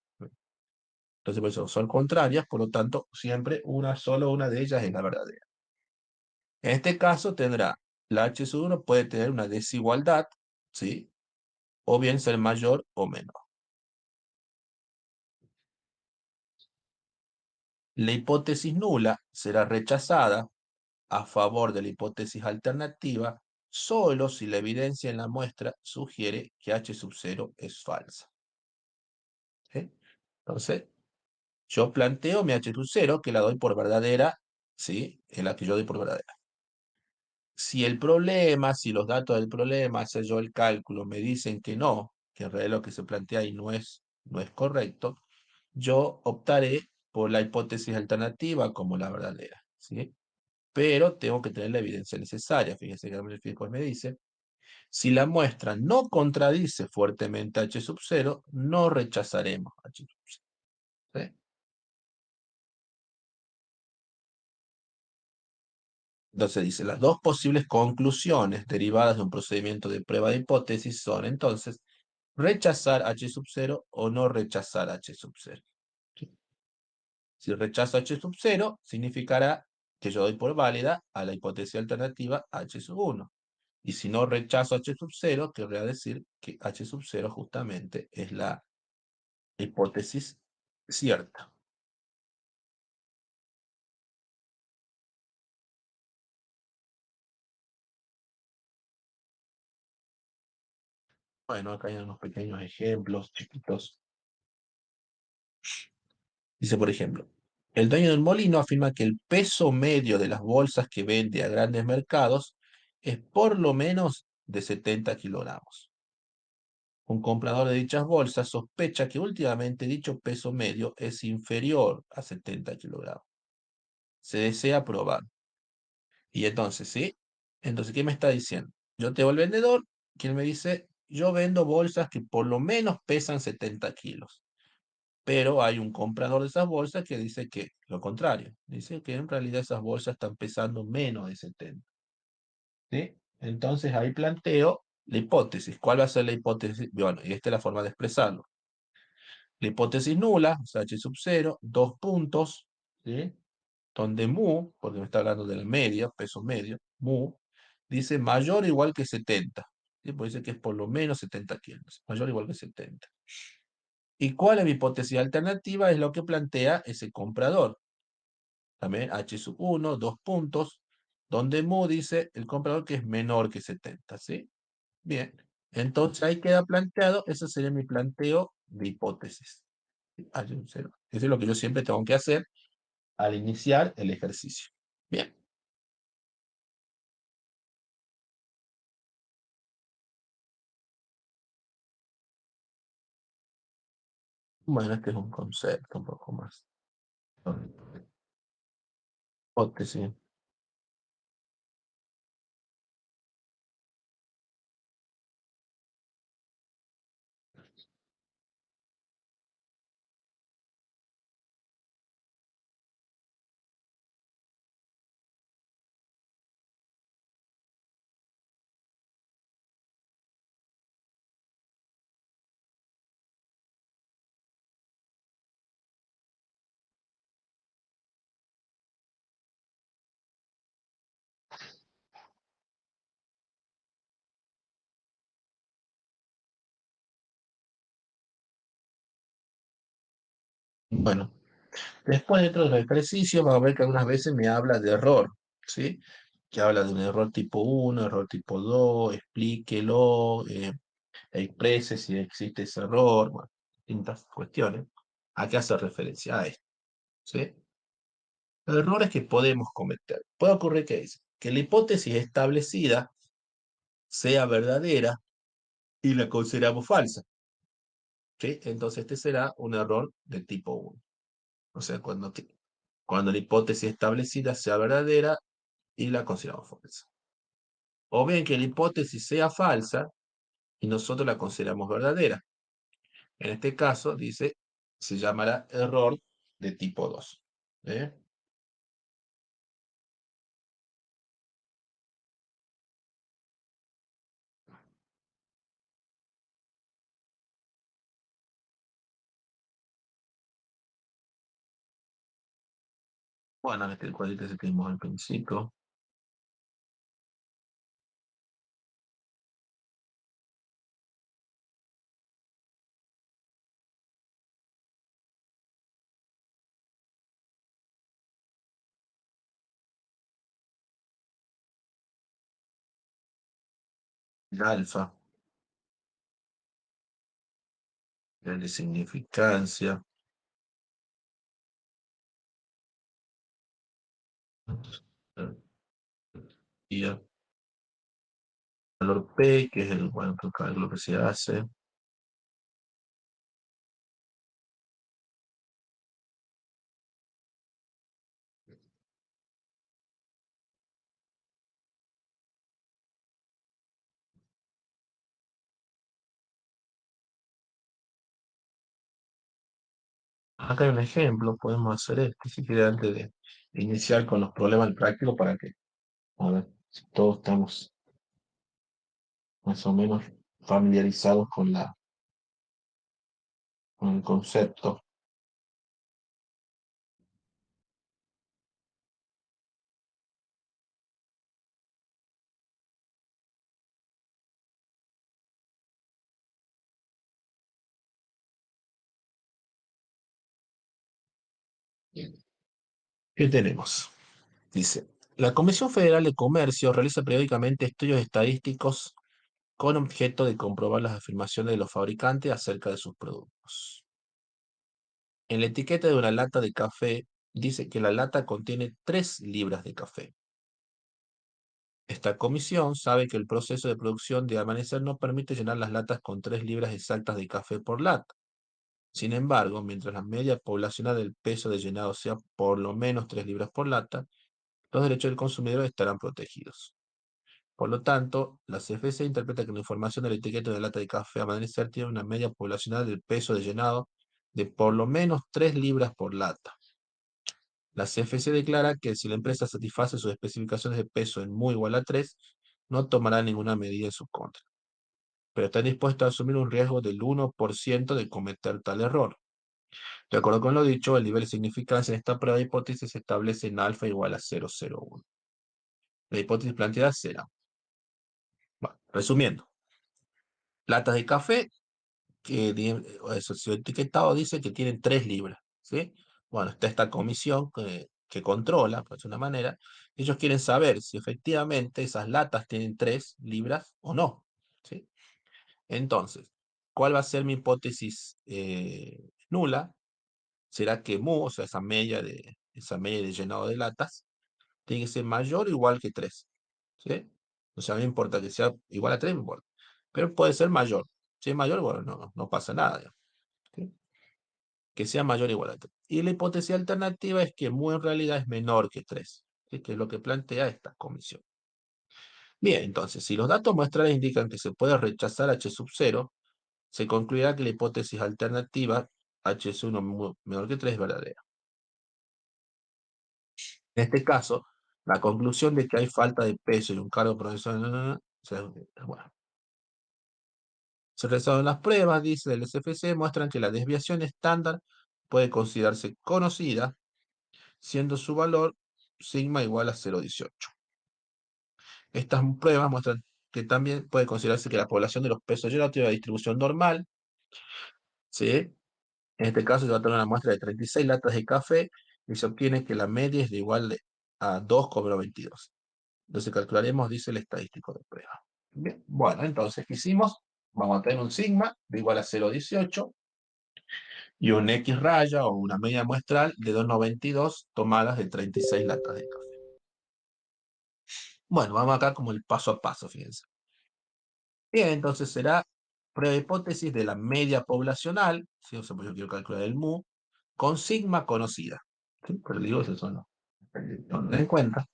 Entonces, por eso son contrarias, por lo tanto, siempre solo una de ellas es la verdadera. En este caso tendrá, la H sub 1 puede tener una desigualdad, ¿sí? O bien ser mayor o menor. La hipótesis nula será rechazada a favor de la hipótesis alternativa solo si la evidencia en la muestra sugiere que H sub 0 es falsa. ¿Sí? Entonces, yo planteo mi H sub 0 que la doy por verdadera, ¿sí? En la que yo doy por verdadera. Si el problema, si los datos del problema, hacer yo el cálculo, me dicen que no, que en realidad lo que se plantea ahí no es correcto, yo optaré por la hipótesis alternativa como la verdadera, ¿sí? Pero tengo que tener la evidencia necesaria. Fíjense que el después me dice, si la muestra no contradice fuertemente H sub 0, no rechazaremos H sub 0. ¿Sí? Entonces dice, las dos posibles conclusiones derivadas de un procedimiento de prueba de hipótesis son entonces rechazar H sub 0 o no rechazar H sub 0. ¿Sí? Si rechazo H sub 0, significará que yo doy por válida a la hipótesis alternativa H sub 1. Y si no rechazo H sub 0, querría decir que H sub 0 justamente es la hipótesis cierta. Bueno, acá hay unos pequeños ejemplos chiquitos. Dice, por ejemplo, El dueño del molino afirma que el peso medio de las bolsas que vende a grandes mercados es por lo menos de 70 kilogramos. Un comprador de dichas bolsas sospecha que últimamente dicho peso medio es inferior a 70 kilogramos. Se desea probar. Y entonces, ¿sí? Entonces, ¿qué me está diciendo? Yo tengo el vendedor, quien me dice, yo vendo bolsas que por lo menos pesan 70 kilos. Pero hay un comprador de esas bolsas que dice que lo contrario. Dice que en realidad esas bolsas están pesando menos de 70. ¿Sí? Entonces ahí planteo la hipótesis. ¿Cuál va a ser la hipótesis? Bueno, y esta es la forma de expresarlo. La hipótesis nula, o sea, h sub 0, dos puntos, ¿sí? Donde mu, porque me está hablando de la media, peso medio, mu, dice mayor o igual que 70. ¿Sí? Porque dice que es por lo menos 70 kilos, mayor o igual que 70. ¿Y cuál es mi hipótesis alternativa? Es lo que plantea ese comprador. También h sub 1, dos puntos, donde mu dice el comprador que es menor que 70, ¿sí? Bien, entonces ahí queda planteado, ese sería mi planteo de hipótesis. H sub 0. Eso es lo que yo siempre tengo que hacer al iniciar el ejercicio. Bien, bueno, este es un concepto un poco más. Hipótesis. Bueno, después dentro de los ejercicios vamos a ver que algunas veces me habla de error, ¿sí? Que habla de un error tipo 1, error tipo 2, explíquelo, exprese si existe ese error, bueno, distintas cuestiones. ¿A qué hace referencia a esto? ¿Sí? Errores que podemos cometer. Puede ocurrir que dice que la hipótesis establecida sea verdadera y la consideramos falsa. ¿Sí? Entonces este será un error de tipo 1. O sea, cuando la hipótesis establecida sea verdadera y la consideramos falsa. O bien que la hipótesis sea falsa y nosotros la consideramos verdadera. En este caso, dice, se llamará error de tipo 2. ¿Eh? Bueno, en este cuadrito que vimos al principio, el alfa, el de significancia, y el valor P, que es el, bueno, el cálculo que se hace, acá hay un ejemplo, podemos hacer esto, si quiere antes de iniciar con los problemas prácticos para que, a ver, si todos estamos más o menos familiarizados con el concepto. ¿Qué tenemos? Dice, la Comisión Federal de Comercio realiza periódicamente estudios estadísticos con objeto de comprobar las afirmaciones de los fabricantes acerca de sus productos. En la etiqueta de una lata de café dice que la lata contiene 3 libras de café. Esta comisión sabe que el proceso de producción de Amanecer no permite llenar las latas con 3 libras exactas de café por lata. Sin embargo, mientras la media poblacional del peso de llenado sea por lo menos 3 libras por lata, los derechos del consumidor estarán protegidos. Por lo tanto, la CFC interpreta que la información de la etiqueta de la lata de café Amanecer tiene una media poblacional del peso de llenado de por lo menos 3 libras por lata. La CFC declara que si la empresa satisface sus especificaciones de peso en muy igual a 3, no tomará ninguna medida en su contra, pero está dispuesta a asumir un riesgo del 1% de cometer tal error. De acuerdo con lo dicho, el nivel de significancia en esta prueba de hipótesis se establece en alfa igual a 0,01. La hipótesis planteada será, bueno, resumiendo, latas de café eso, su etiquetado dice que tienen 3 libras, ¿sí? Bueno, está esta comisión que controla, por decirlo de una manera. Ellos quieren saber si efectivamente esas latas tienen 3 libras o no, ¿sí? Entonces, ¿cuál va a ser mi hipótesis nula? ¿Será que mu, o sea, esa media de llenado de latas, tiene que ser mayor o igual que 3? ¿Sí? O sea, a mí me importa que sea igual a 3, me importa. Pero puede ser mayor. Si es mayor, bueno, no pasa nada, digamos, ¿sí? Que sea mayor o igual a 3. Y la hipótesis alternativa es que mu en realidad es menor que 3, ¿sí? Que es lo que plantea esta comisión. Bien, entonces, si los datos muestrales indican que se puede rechazar h sub 0, se concluirá que la hipótesis alternativa h es 1 menor que 3 es verdadera. En este caso, la conclusión de que hay falta de peso y un cargo provisional, bueno, se realizaron las pruebas, dice el SFC, muestran que la desviación estándar puede considerarse conocida, siendo su valor sigma igual a 0,18. Estas pruebas muestran que también puede considerarse que la población de los pesos llenos tiene una distribución normal, ¿sí? En este caso se va a tomar una muestra de 36 latas de café y se obtiene que la media es de igual a 2,22. Entonces calcularemos, dice el estadístico de prueba. Bien, bueno, entonces, ¿qué hicimos? Vamos a tener un sigma de igual a 0,18 y un X raya o una media muestral de 2,92 tomadas de 36 latas de café. Bueno, vamos acá como el paso a paso, fíjense. Bien, entonces será prueba de hipótesis de la media poblacional, ¿sí? O sea, pues yo quiero calcular el mu, con sigma conocida. ¿Sí? Pero digo, eso no lo en cuenta.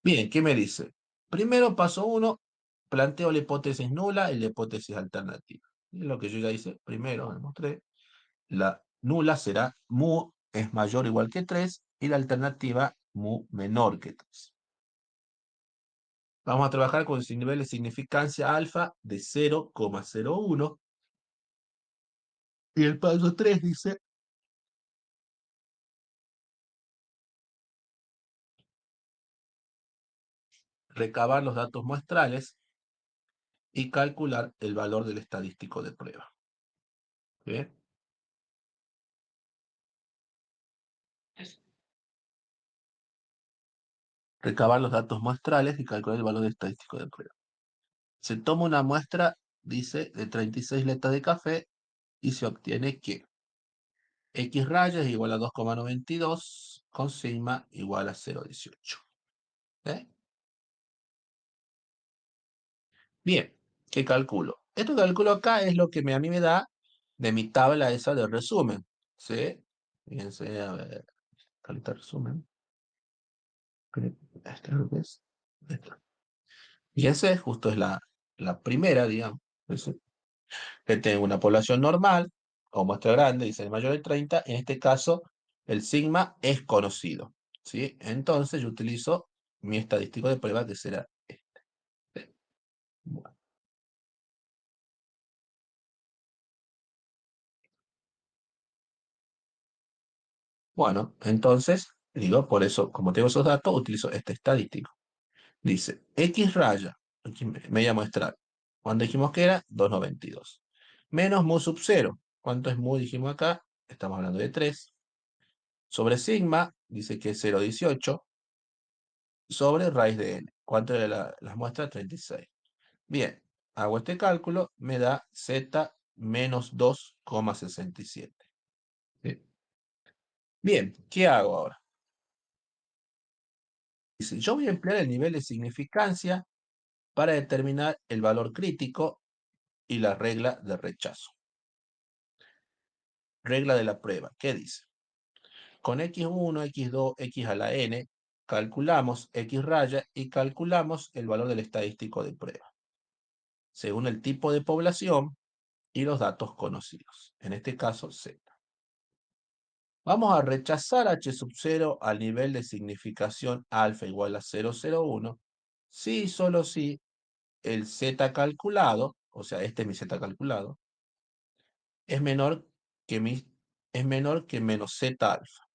Bien, ¿qué me dice? Primero, paso 1, planteo la hipótesis nula y la hipótesis alternativa. Y lo que yo ya hice primero, demostré, la nula será mu es mayor o igual que 3 y la alternativa mu menor que 3. Vamos a trabajar con el nivel de significancia alfa de 0,01 y el paso 3 dice recabar los datos muestrales y calcular el valor del estadístico de prueba. ¿Bien? Recabar los datos muestrales y calcular el valor del estadístico de prueba. Se toma una muestra, dice, de 36 letras de café y se obtiene que X rayas es igual a 2,92 con sigma igual a 0,18. ¿Eh? Bien, ¿qué calculo? Esto que calculo acá es lo que a mí me da de mi tabla esa de resumen. ¿Sí? Fíjense, a ver, calita resumen. Esta creo que es. Esta. Fíjense, justo es la primera, digamos. ¿Sí? Que tengo una población normal, o muestra grande, dice mayor de 30, en este caso el sigma es conocido, ¿sí? Entonces yo utilizo mi estadístico de prueba que será este. Bueno, entonces, digo, por eso, como tengo esos datos, utilizo este estadístico. Dice, X raya, aquí media muestral, ¿cuánto dijimos que era? 2,92. Menos mu sub 0. ¿Cuánto es mu? Dijimos acá, estamos hablando de 3. Sobre sigma, dice que es 0,18. Sobre raíz de n. ¿Cuánto era las muestras? 36. Bien, hago este cálculo, me da z menos 2,67. ¿Sí? Bien, ¿qué hago ahora? Dice, yo voy a emplear el nivel de significancia para determinar el valor crítico y la regla de rechazo. Regla de la prueba, ¿qué dice? Con x1, x2, x a la n, calculamos x raya y calculamos el valor del estadístico de prueba, según el tipo de población y los datos conocidos, en este caso z. Vamos a rechazar h sub 0 al nivel de significación alfa igual a 0,01, si y solo si el z calculado, o sea, este es mi z calculado, es menor que, es menor que menos z alfa.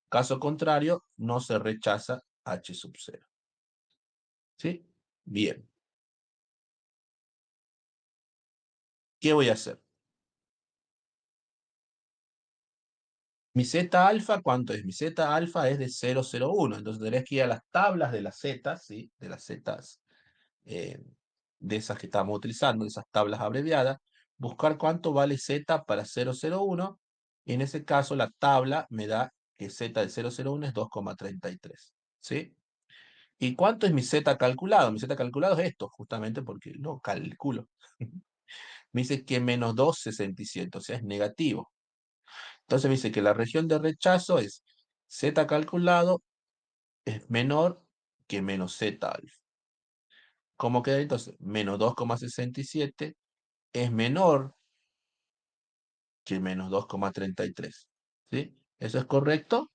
Caso contrario, no se rechaza h sub 0. ¿Sí? Bien. ¿Qué voy a hacer? Mi z alfa, ¿cuánto es? Mi z alfa es de 0,01. Entonces tendrías que ir a las tablas de las z, ¿sí? De las z, eh, de esas que estamos utilizando, de esas tablas abreviadas, buscar cuánto vale z para 0,01. Y en ese caso la tabla me da que z de 0,01 es 2,33. ¿Sí? ¿Y cuánto es mi z calculado? Mi z calculado es esto, justamente porque lo calculo. Me dice que menos 2,67, o sea, es negativo. Entonces me dice que la región de rechazo es z calculado es menor que menos z alfa. ¿Cómo queda entonces? Menos 2,67 es menor que menos 2,33. ¿Sí? ¿Eso es correcto?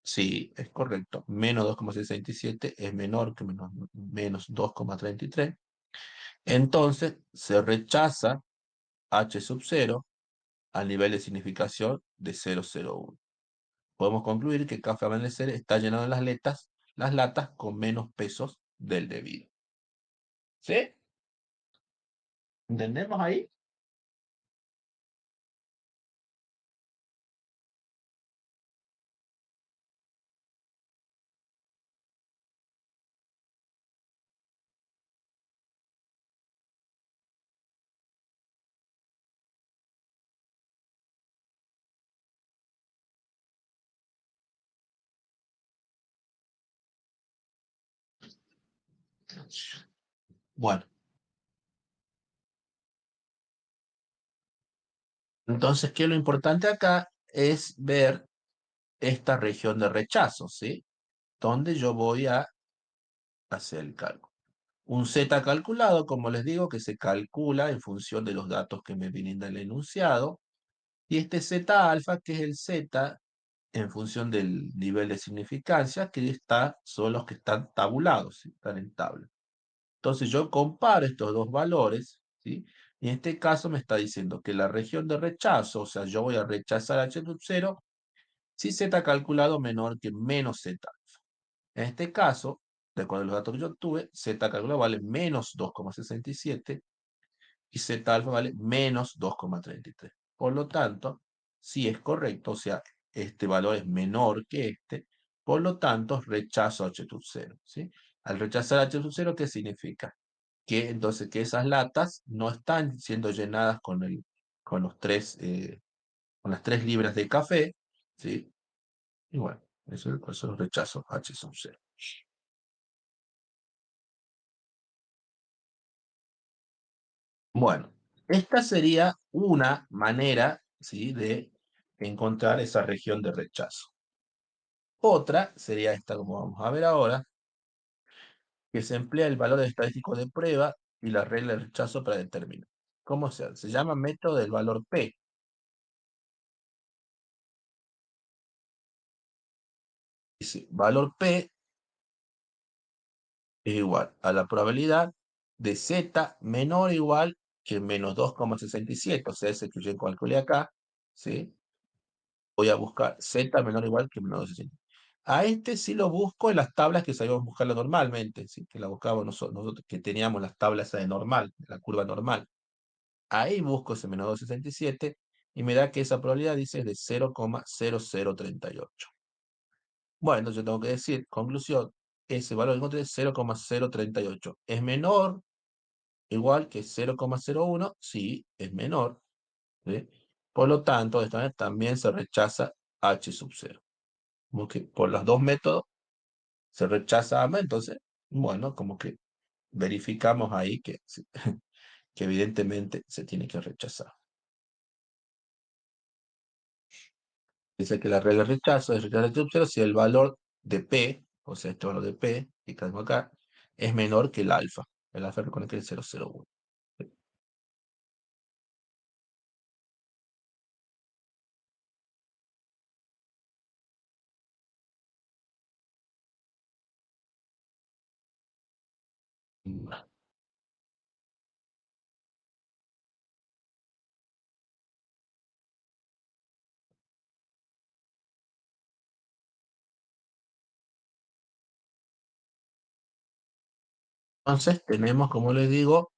Sí, es correcto. Menos 2,67 es menor que menos 2,33. Entonces se rechaza h sub 0 al nivel de significación de 0,01. Podemos concluir que Café Amanecer está llenando las latas con menos pesos del debido. ¿Sí? ¿Entendemos ahí? Bueno, entonces, ¿qué es lo importante acá? Es ver esta región de rechazo, ¿sí? Donde yo voy a hacer el cálculo. Un z calculado, como les digo, que se calcula en función de los datos que me vienen del enunciado. Y este z alfa, que es el z en función del nivel de significancia, son los que están tabulados, ¿sí? Están en tabla. Entonces yo comparo estos dos valores, ¿sí? Y en este caso me está diciendo que la región de rechazo, o sea, yo voy a rechazar h sub 0 si z calculado menor que menos z. En este caso, de acuerdo a los datos que yo obtuve, z calculado vale menos 2,67 y z alfa vale menos 2,33. Por lo tanto, si es correcto, o sea, este valor es menor que este, por lo tanto, rechazo h sub 0, ¿sí? Al rechazar h sub 0, ¿qué significa? Que entonces que esas latas no están siendo llenadas con con las 3 libras de café, ¿sí? Y bueno, eso es el rechazo H sub 0. Bueno, esta sería una manera, ¿sí? De encontrar esa región de rechazo. Otra sería esta, como vamos a ver ahora, que se emplea el valor estadístico de prueba y la regla de rechazo para determinar. ¿Cómo se hace? Se llama método del valor P. Dice, valor P es igual a la probabilidad de z menor o igual que menos 2,67, o sea, ese que yo calculé acá, ¿sí? Voy a buscar z menor o igual que menos 2,67. A este sí lo busco en las tablas que sabíamos buscarlo normalmente, ¿sí? Que la buscábamos nosotros, que teníamos las tablas de normal, la curva normal. Ahí busco ese menos 2,67 y me da que esa probabilidad dice de 0,0038. Bueno, yo tengo que decir, conclusión, ese valor que encontré es 0,038. ¿Es menor igual que 0,01? Sí, es menor, ¿sí? Por lo tanto, de esta manera también se rechaza H sub cero. Como que por los dos métodos se rechaza ambas, entonces, bueno, como que verificamos ahí que, que evidentemente se tiene que rechazar. Dice que la regla de rechazo es rechazar sub cero si el valor de P, o sea, este valor de P, que tengo acá, es menor que el alfa. El alfa recuerden que es el 0,01. Entonces tenemos, como les digo,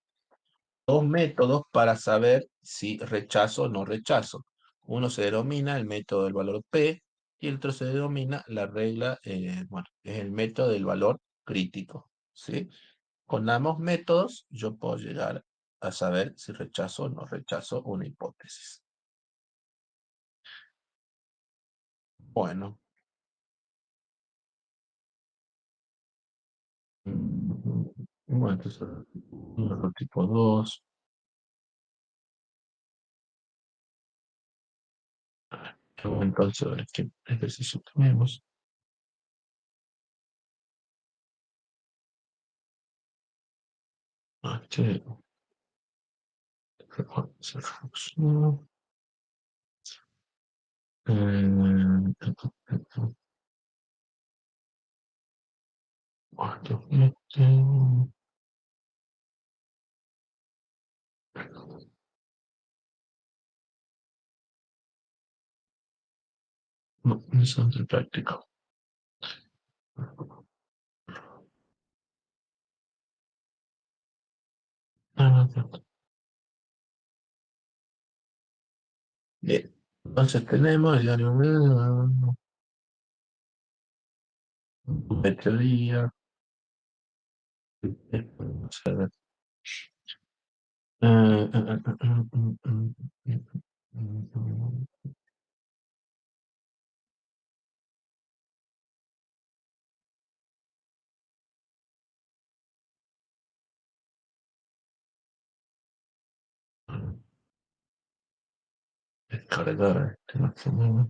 dos métodos para saber si rechazo o no rechazo. Uno se denomina el método del valor P y el otro se denomina la regla, bueno, es el método del valor crítico, ¿sí? Con ambos métodos yo puedo llegar a saber si rechazo o no rechazo una hipótesis. Bueno, bueno, entonces, número tipo 2. Entonces, a ver qué ejercicio tenemos. H, no, eso es el práctico. Bien, entonces tenemos ya teoría. Descargar este más o menos.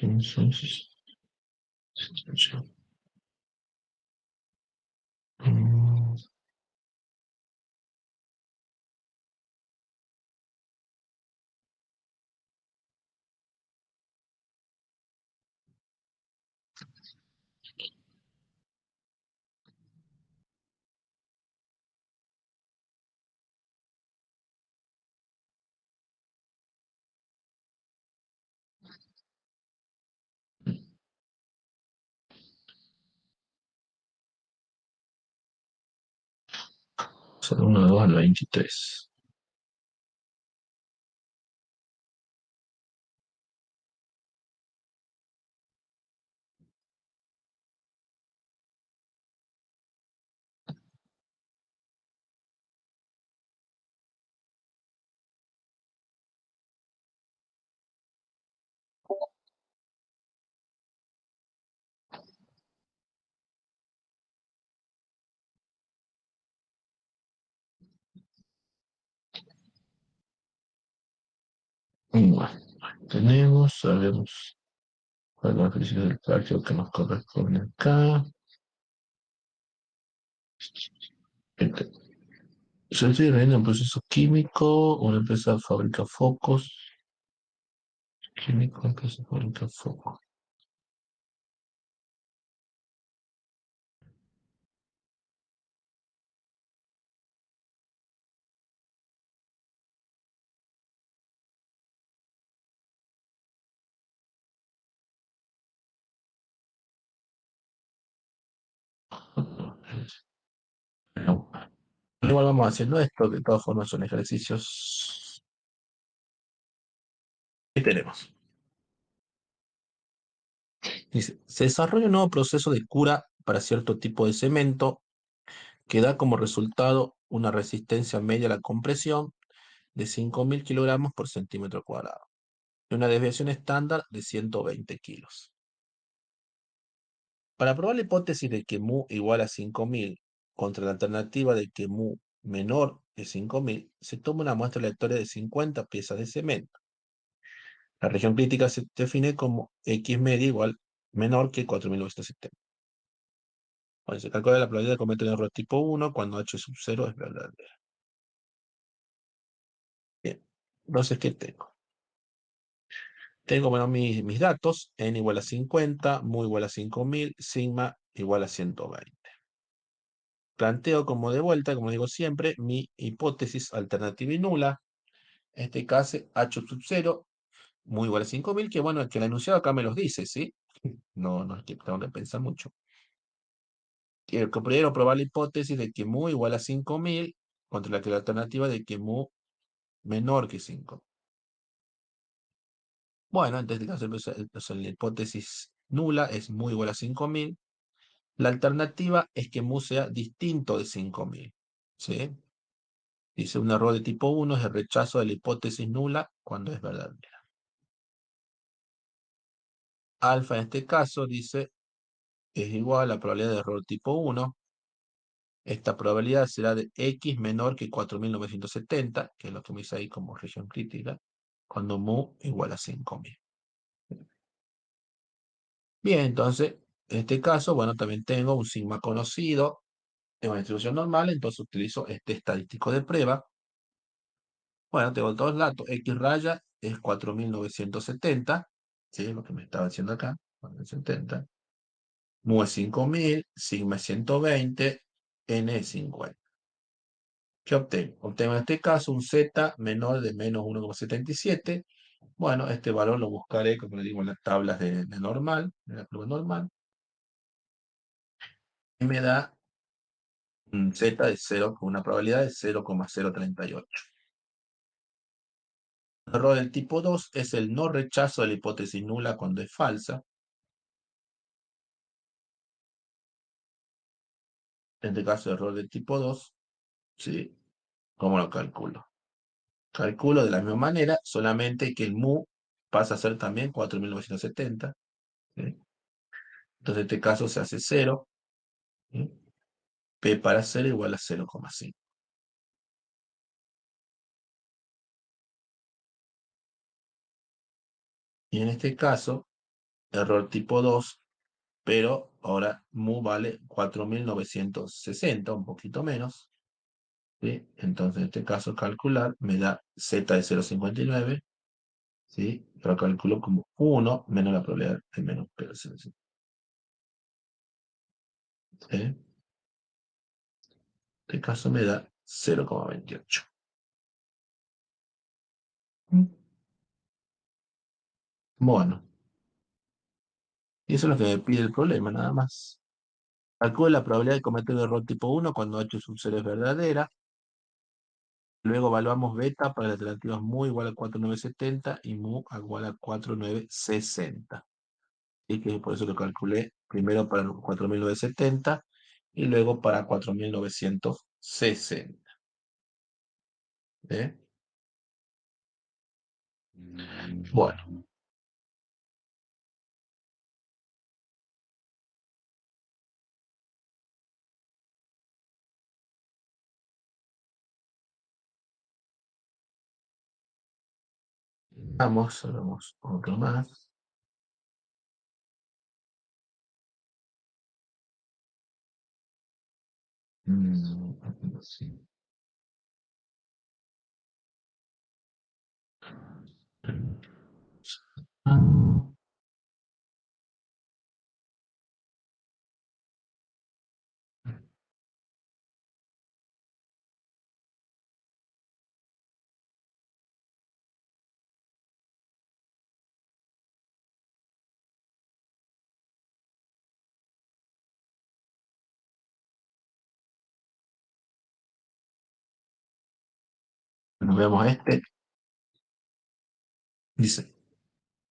Entonces, solo 1, 2 al 23. Bueno, tenemos, sabemos cuál es el ejercicio del práctico que nos corresponde acá. Este, yo estoy realizando un proceso químico, una empresa fabrica focos. Químico, empresa fabrica focos. Bueno, igual vamos haciendo esto, de todas formas son ejercicios que tenemos. Dice, se desarrolla un nuevo proceso de cura para cierto tipo de cemento que da como resultado una resistencia media a la compresión de 5.000 kilogramos por centímetro cuadrado y una desviación estándar de 120 kilos. Para probar la hipótesis de que mu igual a 5.000 contra la alternativa de que mu menor que 5.000, se toma una muestra aleatoria de 50 piezas de cemento. La región crítica se define como X media igual menor que 4.970. Bueno, se calcula la probabilidad de cometer un error tipo 1 cuando h sub 0 es verdadera. Bien, entonces, ¿qué tengo? Tengo, bueno, mis datos, n igual a 50, mu igual a 5.000, sigma igual a 120. Planteo como de vuelta, como digo siempre, mi hipótesis alternativa y nula. En este caso, h sub 0, mu igual a 5.000, que bueno, que el enunciado acá me los dice, ¿sí? No, no es que tengo que pensar mucho. Quiero probar la hipótesis de que mu igual a 5.000 contra la alternativa de que mu menor que 5. Bueno, en este caso, entonces, la hipótesis nula es mu igual a 5.000. La alternativa es que mu sea distinto de 5.000. ¿Sí? Dice, un error de tipo 1 es el rechazo de la hipótesis nula cuando es verdadera. Alfa en este caso, dice, es igual a la probabilidad de error tipo 1. Esta probabilidad será de x menor que 4.970, que es lo que me dice ahí como región crítica, cuando mu igual a 5.000. Bien, entonces, en este caso, bueno, también tengo un sigma conocido, tengo una distribución normal, entonces utilizo este estadístico de prueba. Bueno, tengo dos datos, x raya es 4.970, ¿sí? Lo que me estaba diciendo acá, 4.970. Mu es 5.000, sigma es 120, n es 50. ¿Qué obtengo? Obtengo en este caso un z menor de menos 1,77. Bueno, este valor lo buscaré, como le digo, en las tablas de normal, de la prueba normal, y me da un z de 0, con una probabilidad de 0,038. El error del tipo 2 es el no rechazo de la hipótesis nula cuando es falsa. En este caso, error del tipo 2, ¿sí? ¿Cómo lo calculo? Calculo de la misma manera, solamente que el mu pasa a ser también 4.970. ¿Sí? Entonces, en este caso se hace 0. ¿Sí? P para 0 igual a 0,5. Y en este caso, error tipo 2, pero ahora mu vale 4.960, un poquito menos. ¿Sí? Entonces, en este caso, calcular me da z de 0,59. ¿Sí? Lo calculo como 1 menos la probabilidad de menos P de 0,5. ¿Sí? En este caso me da 0,28. Bueno, y eso es lo que me pide el problema, nada más. Calcula la probabilidad de cometer el error tipo 1 cuando h sub 0 es verdadera. Luego evaluamos beta para las alternativas mu igual a 4.970 y mu igual a 4.960. Y que por eso lo calculé primero para los 4.970 y luego para 4.960. ¿Eh? Bueno, hagamos otro más. Sí. Vemos este. Dice,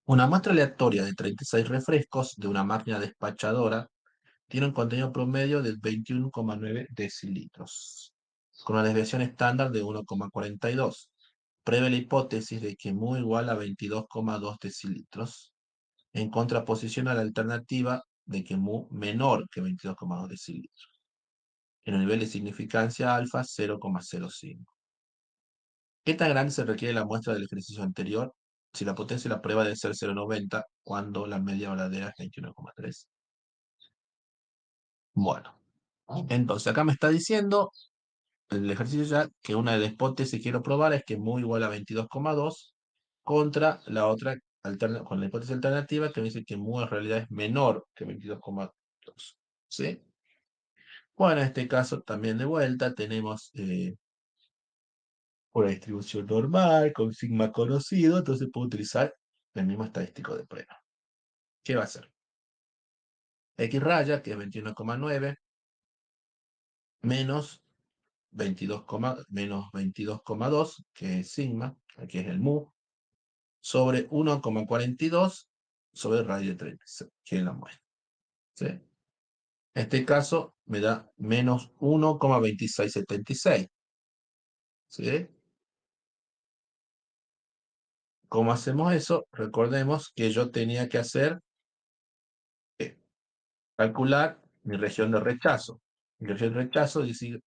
una muestra aleatoria de 36 refrescos de una máquina despachadora tiene un contenido promedio de 21,9 decilitros, con una desviación estándar de 1,42. Pruebe la hipótesis de que mu igual a 22,2 decilitros, en contraposición a la alternativa de que mu menor que 22,2 decilitros, en el nivel de significancia alfa 0,05. ¿Qué tan grande se requiere la muestra del ejercicio anterior si la potencia de la prueba debe ser 0,90 cuando la media verdadera es 21,3? Bueno, entonces acá me está diciendo el ejercicio ya que una de las hipótesis que quiero probar es que mu igual a 22,2 contra la otra con la hipótesis alternativa que me dice que mu en realidad es menor que 22,2. ¿Sí? Bueno, en este caso también de vuelta tenemos una distribución normal con sigma conocido, entonces puedo utilizar el mismo estadístico de prueba. ¿Qué va a ser? X raya, que es 21,9, menos 22,2, que es sigma, aquí es el mu, sobre 1,42 sobre radio de 36, que es la muestra. ¿Sí? En este caso me da menos 1,2676. ¿Sí? ¿Cómo hacemos eso? Recordemos que yo tenía que hacer, calcular mi región de rechazo. Mi región de rechazo dice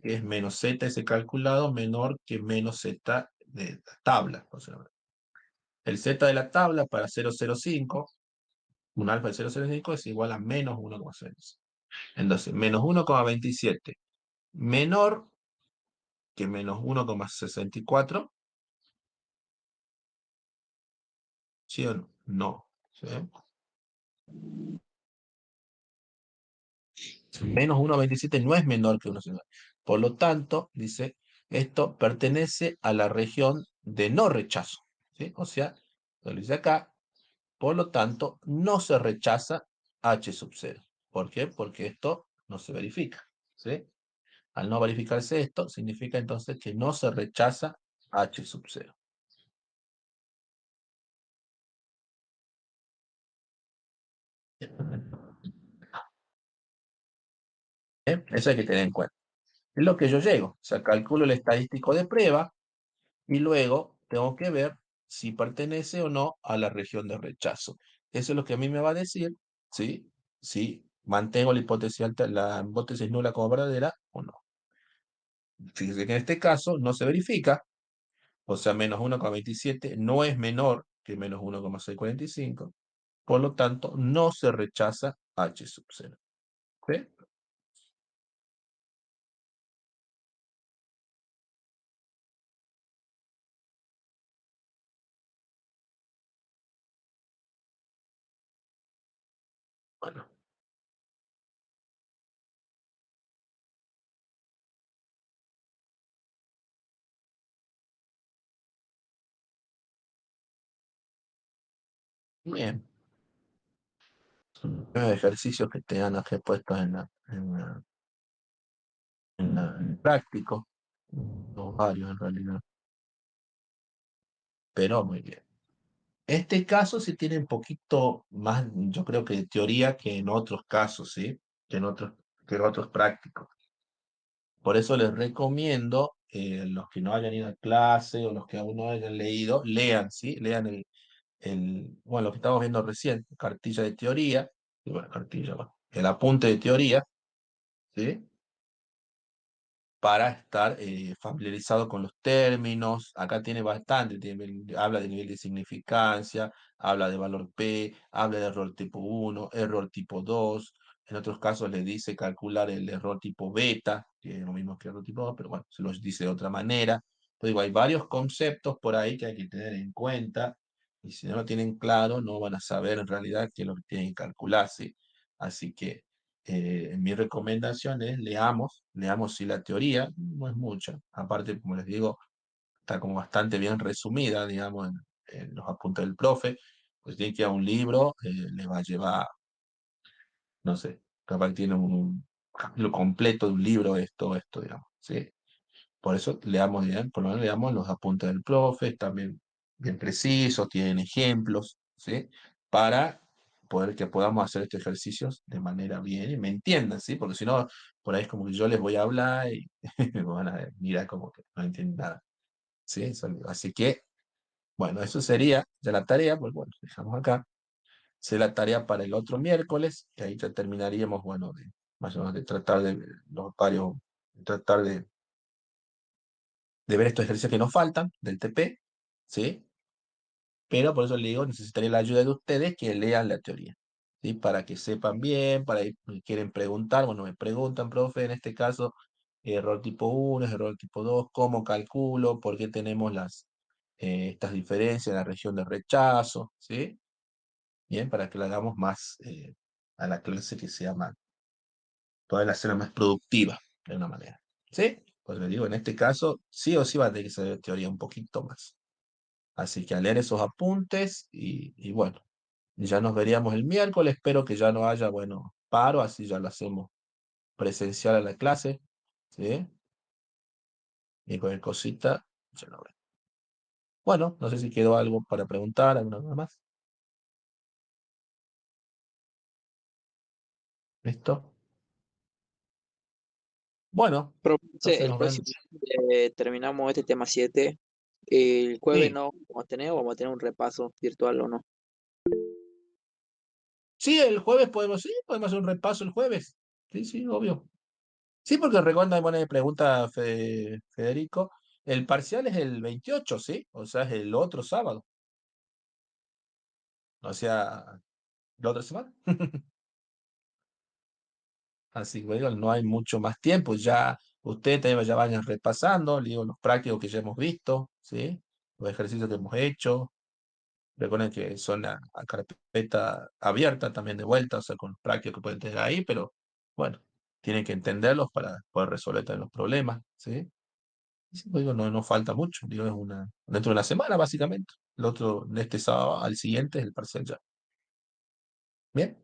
que es menos z ese calculado menor que menos z de la tabla. O sea, el z de la tabla para 0,05, un alfa de 0,05 es igual a menos 1,6. Entonces, menos 1,27 menor que menos 1,64, ¿sí o no? No. ¿Sí? Menos 1,27 no es menor que 1,69. Por lo tanto, dice, esto pertenece a la región de no rechazo. ¿Sí? O sea, lo dice acá, por lo tanto, no se rechaza H sub 0. ¿Por qué? Porque esto no se verifica. ¿Sí? Al no verificarse esto, significa entonces que no se rechaza H sub 0. Eso hay que tener en cuenta. Es lo que yo llego. O sea, calculo el estadístico de prueba y luego tengo que ver si pertenece o no a la región de rechazo. Eso es lo que a mí me va a decir, ¿sí? Si mantengo la hipótesis nula como verdadera o no. Fíjese que en este caso no se verifica, o sea, menos 1,27 no es menor que menos 1,645, por lo tanto, no se rechaza H sub 0. ¿Sí? Bueno, bien. Ejercicios que te han puestos en el práctico, varios en realidad, pero muy bien. Este caso sí tiene un poquito más, yo creo que de teoría que en otros casos, ¿sí? Que en otros prácticos. Por eso les recomiendo, los que no hayan ido a clase o los que aún no hayan leído, lean, ¿sí? Lean bueno, lo que estamos viendo recién, cartilla de teoría, y bueno, cartilla, bueno, el apunte de teoría, ¿sí? Para estar familiarizado con los términos. Acá tiene bastante, habla de nivel de significancia, habla de valor P, habla de error tipo 1, error tipo 2. En otros casos le dice calcular el error tipo beta, que es lo mismo que error tipo 2, pero bueno, se los dice de otra manera. Pero digo, hay varios conceptos por ahí que hay que tener en cuenta, y si no lo tienen claro, no van a saber en realidad qué es lo que tienen que calcular, ¿sí? Así que mi recomendación es leamos sí la teoría, no es mucha, aparte, como les digo, está como bastante bien resumida, digamos, en los apuntes del profe, pues tiene que ir a un libro, le va a llevar, no sé, capaz que tiene un capítulo completo de un libro, esto, digamos, ¿sí? Por eso leamos bien, por lo menos leamos los apuntes del profe, también bien precisos, tienen ejemplos, ¿sí? Para poder que podamos hacer estos ejercicios de manera bien y me entiendan, ¿sí? Porque si no, por ahí es como que yo les voy a hablar y me van a mirar como que no entienden nada, ¿sí? Así que, bueno, eso sería ya la tarea, pues bueno, dejamos acá. Será la tarea para el otro miércoles, y ahí ya terminaríamos, bueno, más o menos de tratar de los varios, tratar de ver estos ejercicios que nos faltan del TP, ¿sí? Pero por eso le digo, necesitaría la ayuda de ustedes que lean la teoría, ¿sí? Para que sepan bien, para ir, me quieren preguntar, bueno, me preguntan, profe, en este caso, error tipo 1, error tipo 2, ¿cómo calculo? ¿Por qué tenemos estas diferencias en la región de rechazo? ¿Sí? Bien, para que lo hagamos más a la clase que sea más, poder hacerla más productiva, de una manera. ¿Sí? Pues le digo, en este caso, sí o sí va a tener que saber teoría un poquito más. Así que a leer esos apuntes y bueno, ya nos veríamos el miércoles. Espero que ya no haya, bueno, paro, así ya lo hacemos presencial a la clase. ¿Sí? Y cualquier cosita, ya lo veo. Bueno, no sé si quedó algo para preguntar, alguna cosa más. ¿Listo? Bueno, Entonces, entonces el nos próximo vemos. terminamos este tema 7. El jueves Sí, no vamos a tener un repaso virtual o no. sí, el jueves podemos, sí, podemos hacer un repaso el jueves. Sí, sí, obvio. Sí, porque recuerda, buena pregunta, Federico. El parcial es el 28, ¿sí? O sea, es el otro sábado. O sea, la otra semana. Así que bueno, no hay mucho más tiempo. Ya ustedes también ya vayan repasando, digo, los prácticos que ya hemos visto, ¿sí? Los ejercicios que hemos hecho. Recuerden que son a carpeta abierta también de vuelta, o sea, con los prácticos que pueden tener ahí, pero bueno, tienen que entenderlos para poder resolver también los problemas, ¿sí? Y sí, pues digo, no, no falta mucho, digo, dentro de una semana básicamente. El otro, de este sábado al siguiente es el parcial ya. Bien,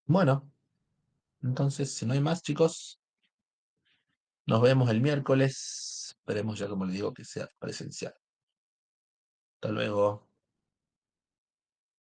bueno, entonces, si no hay más, chicos, nos vemos el miércoles. Esperemos ya, como les digo, que sea presencial. Hasta luego.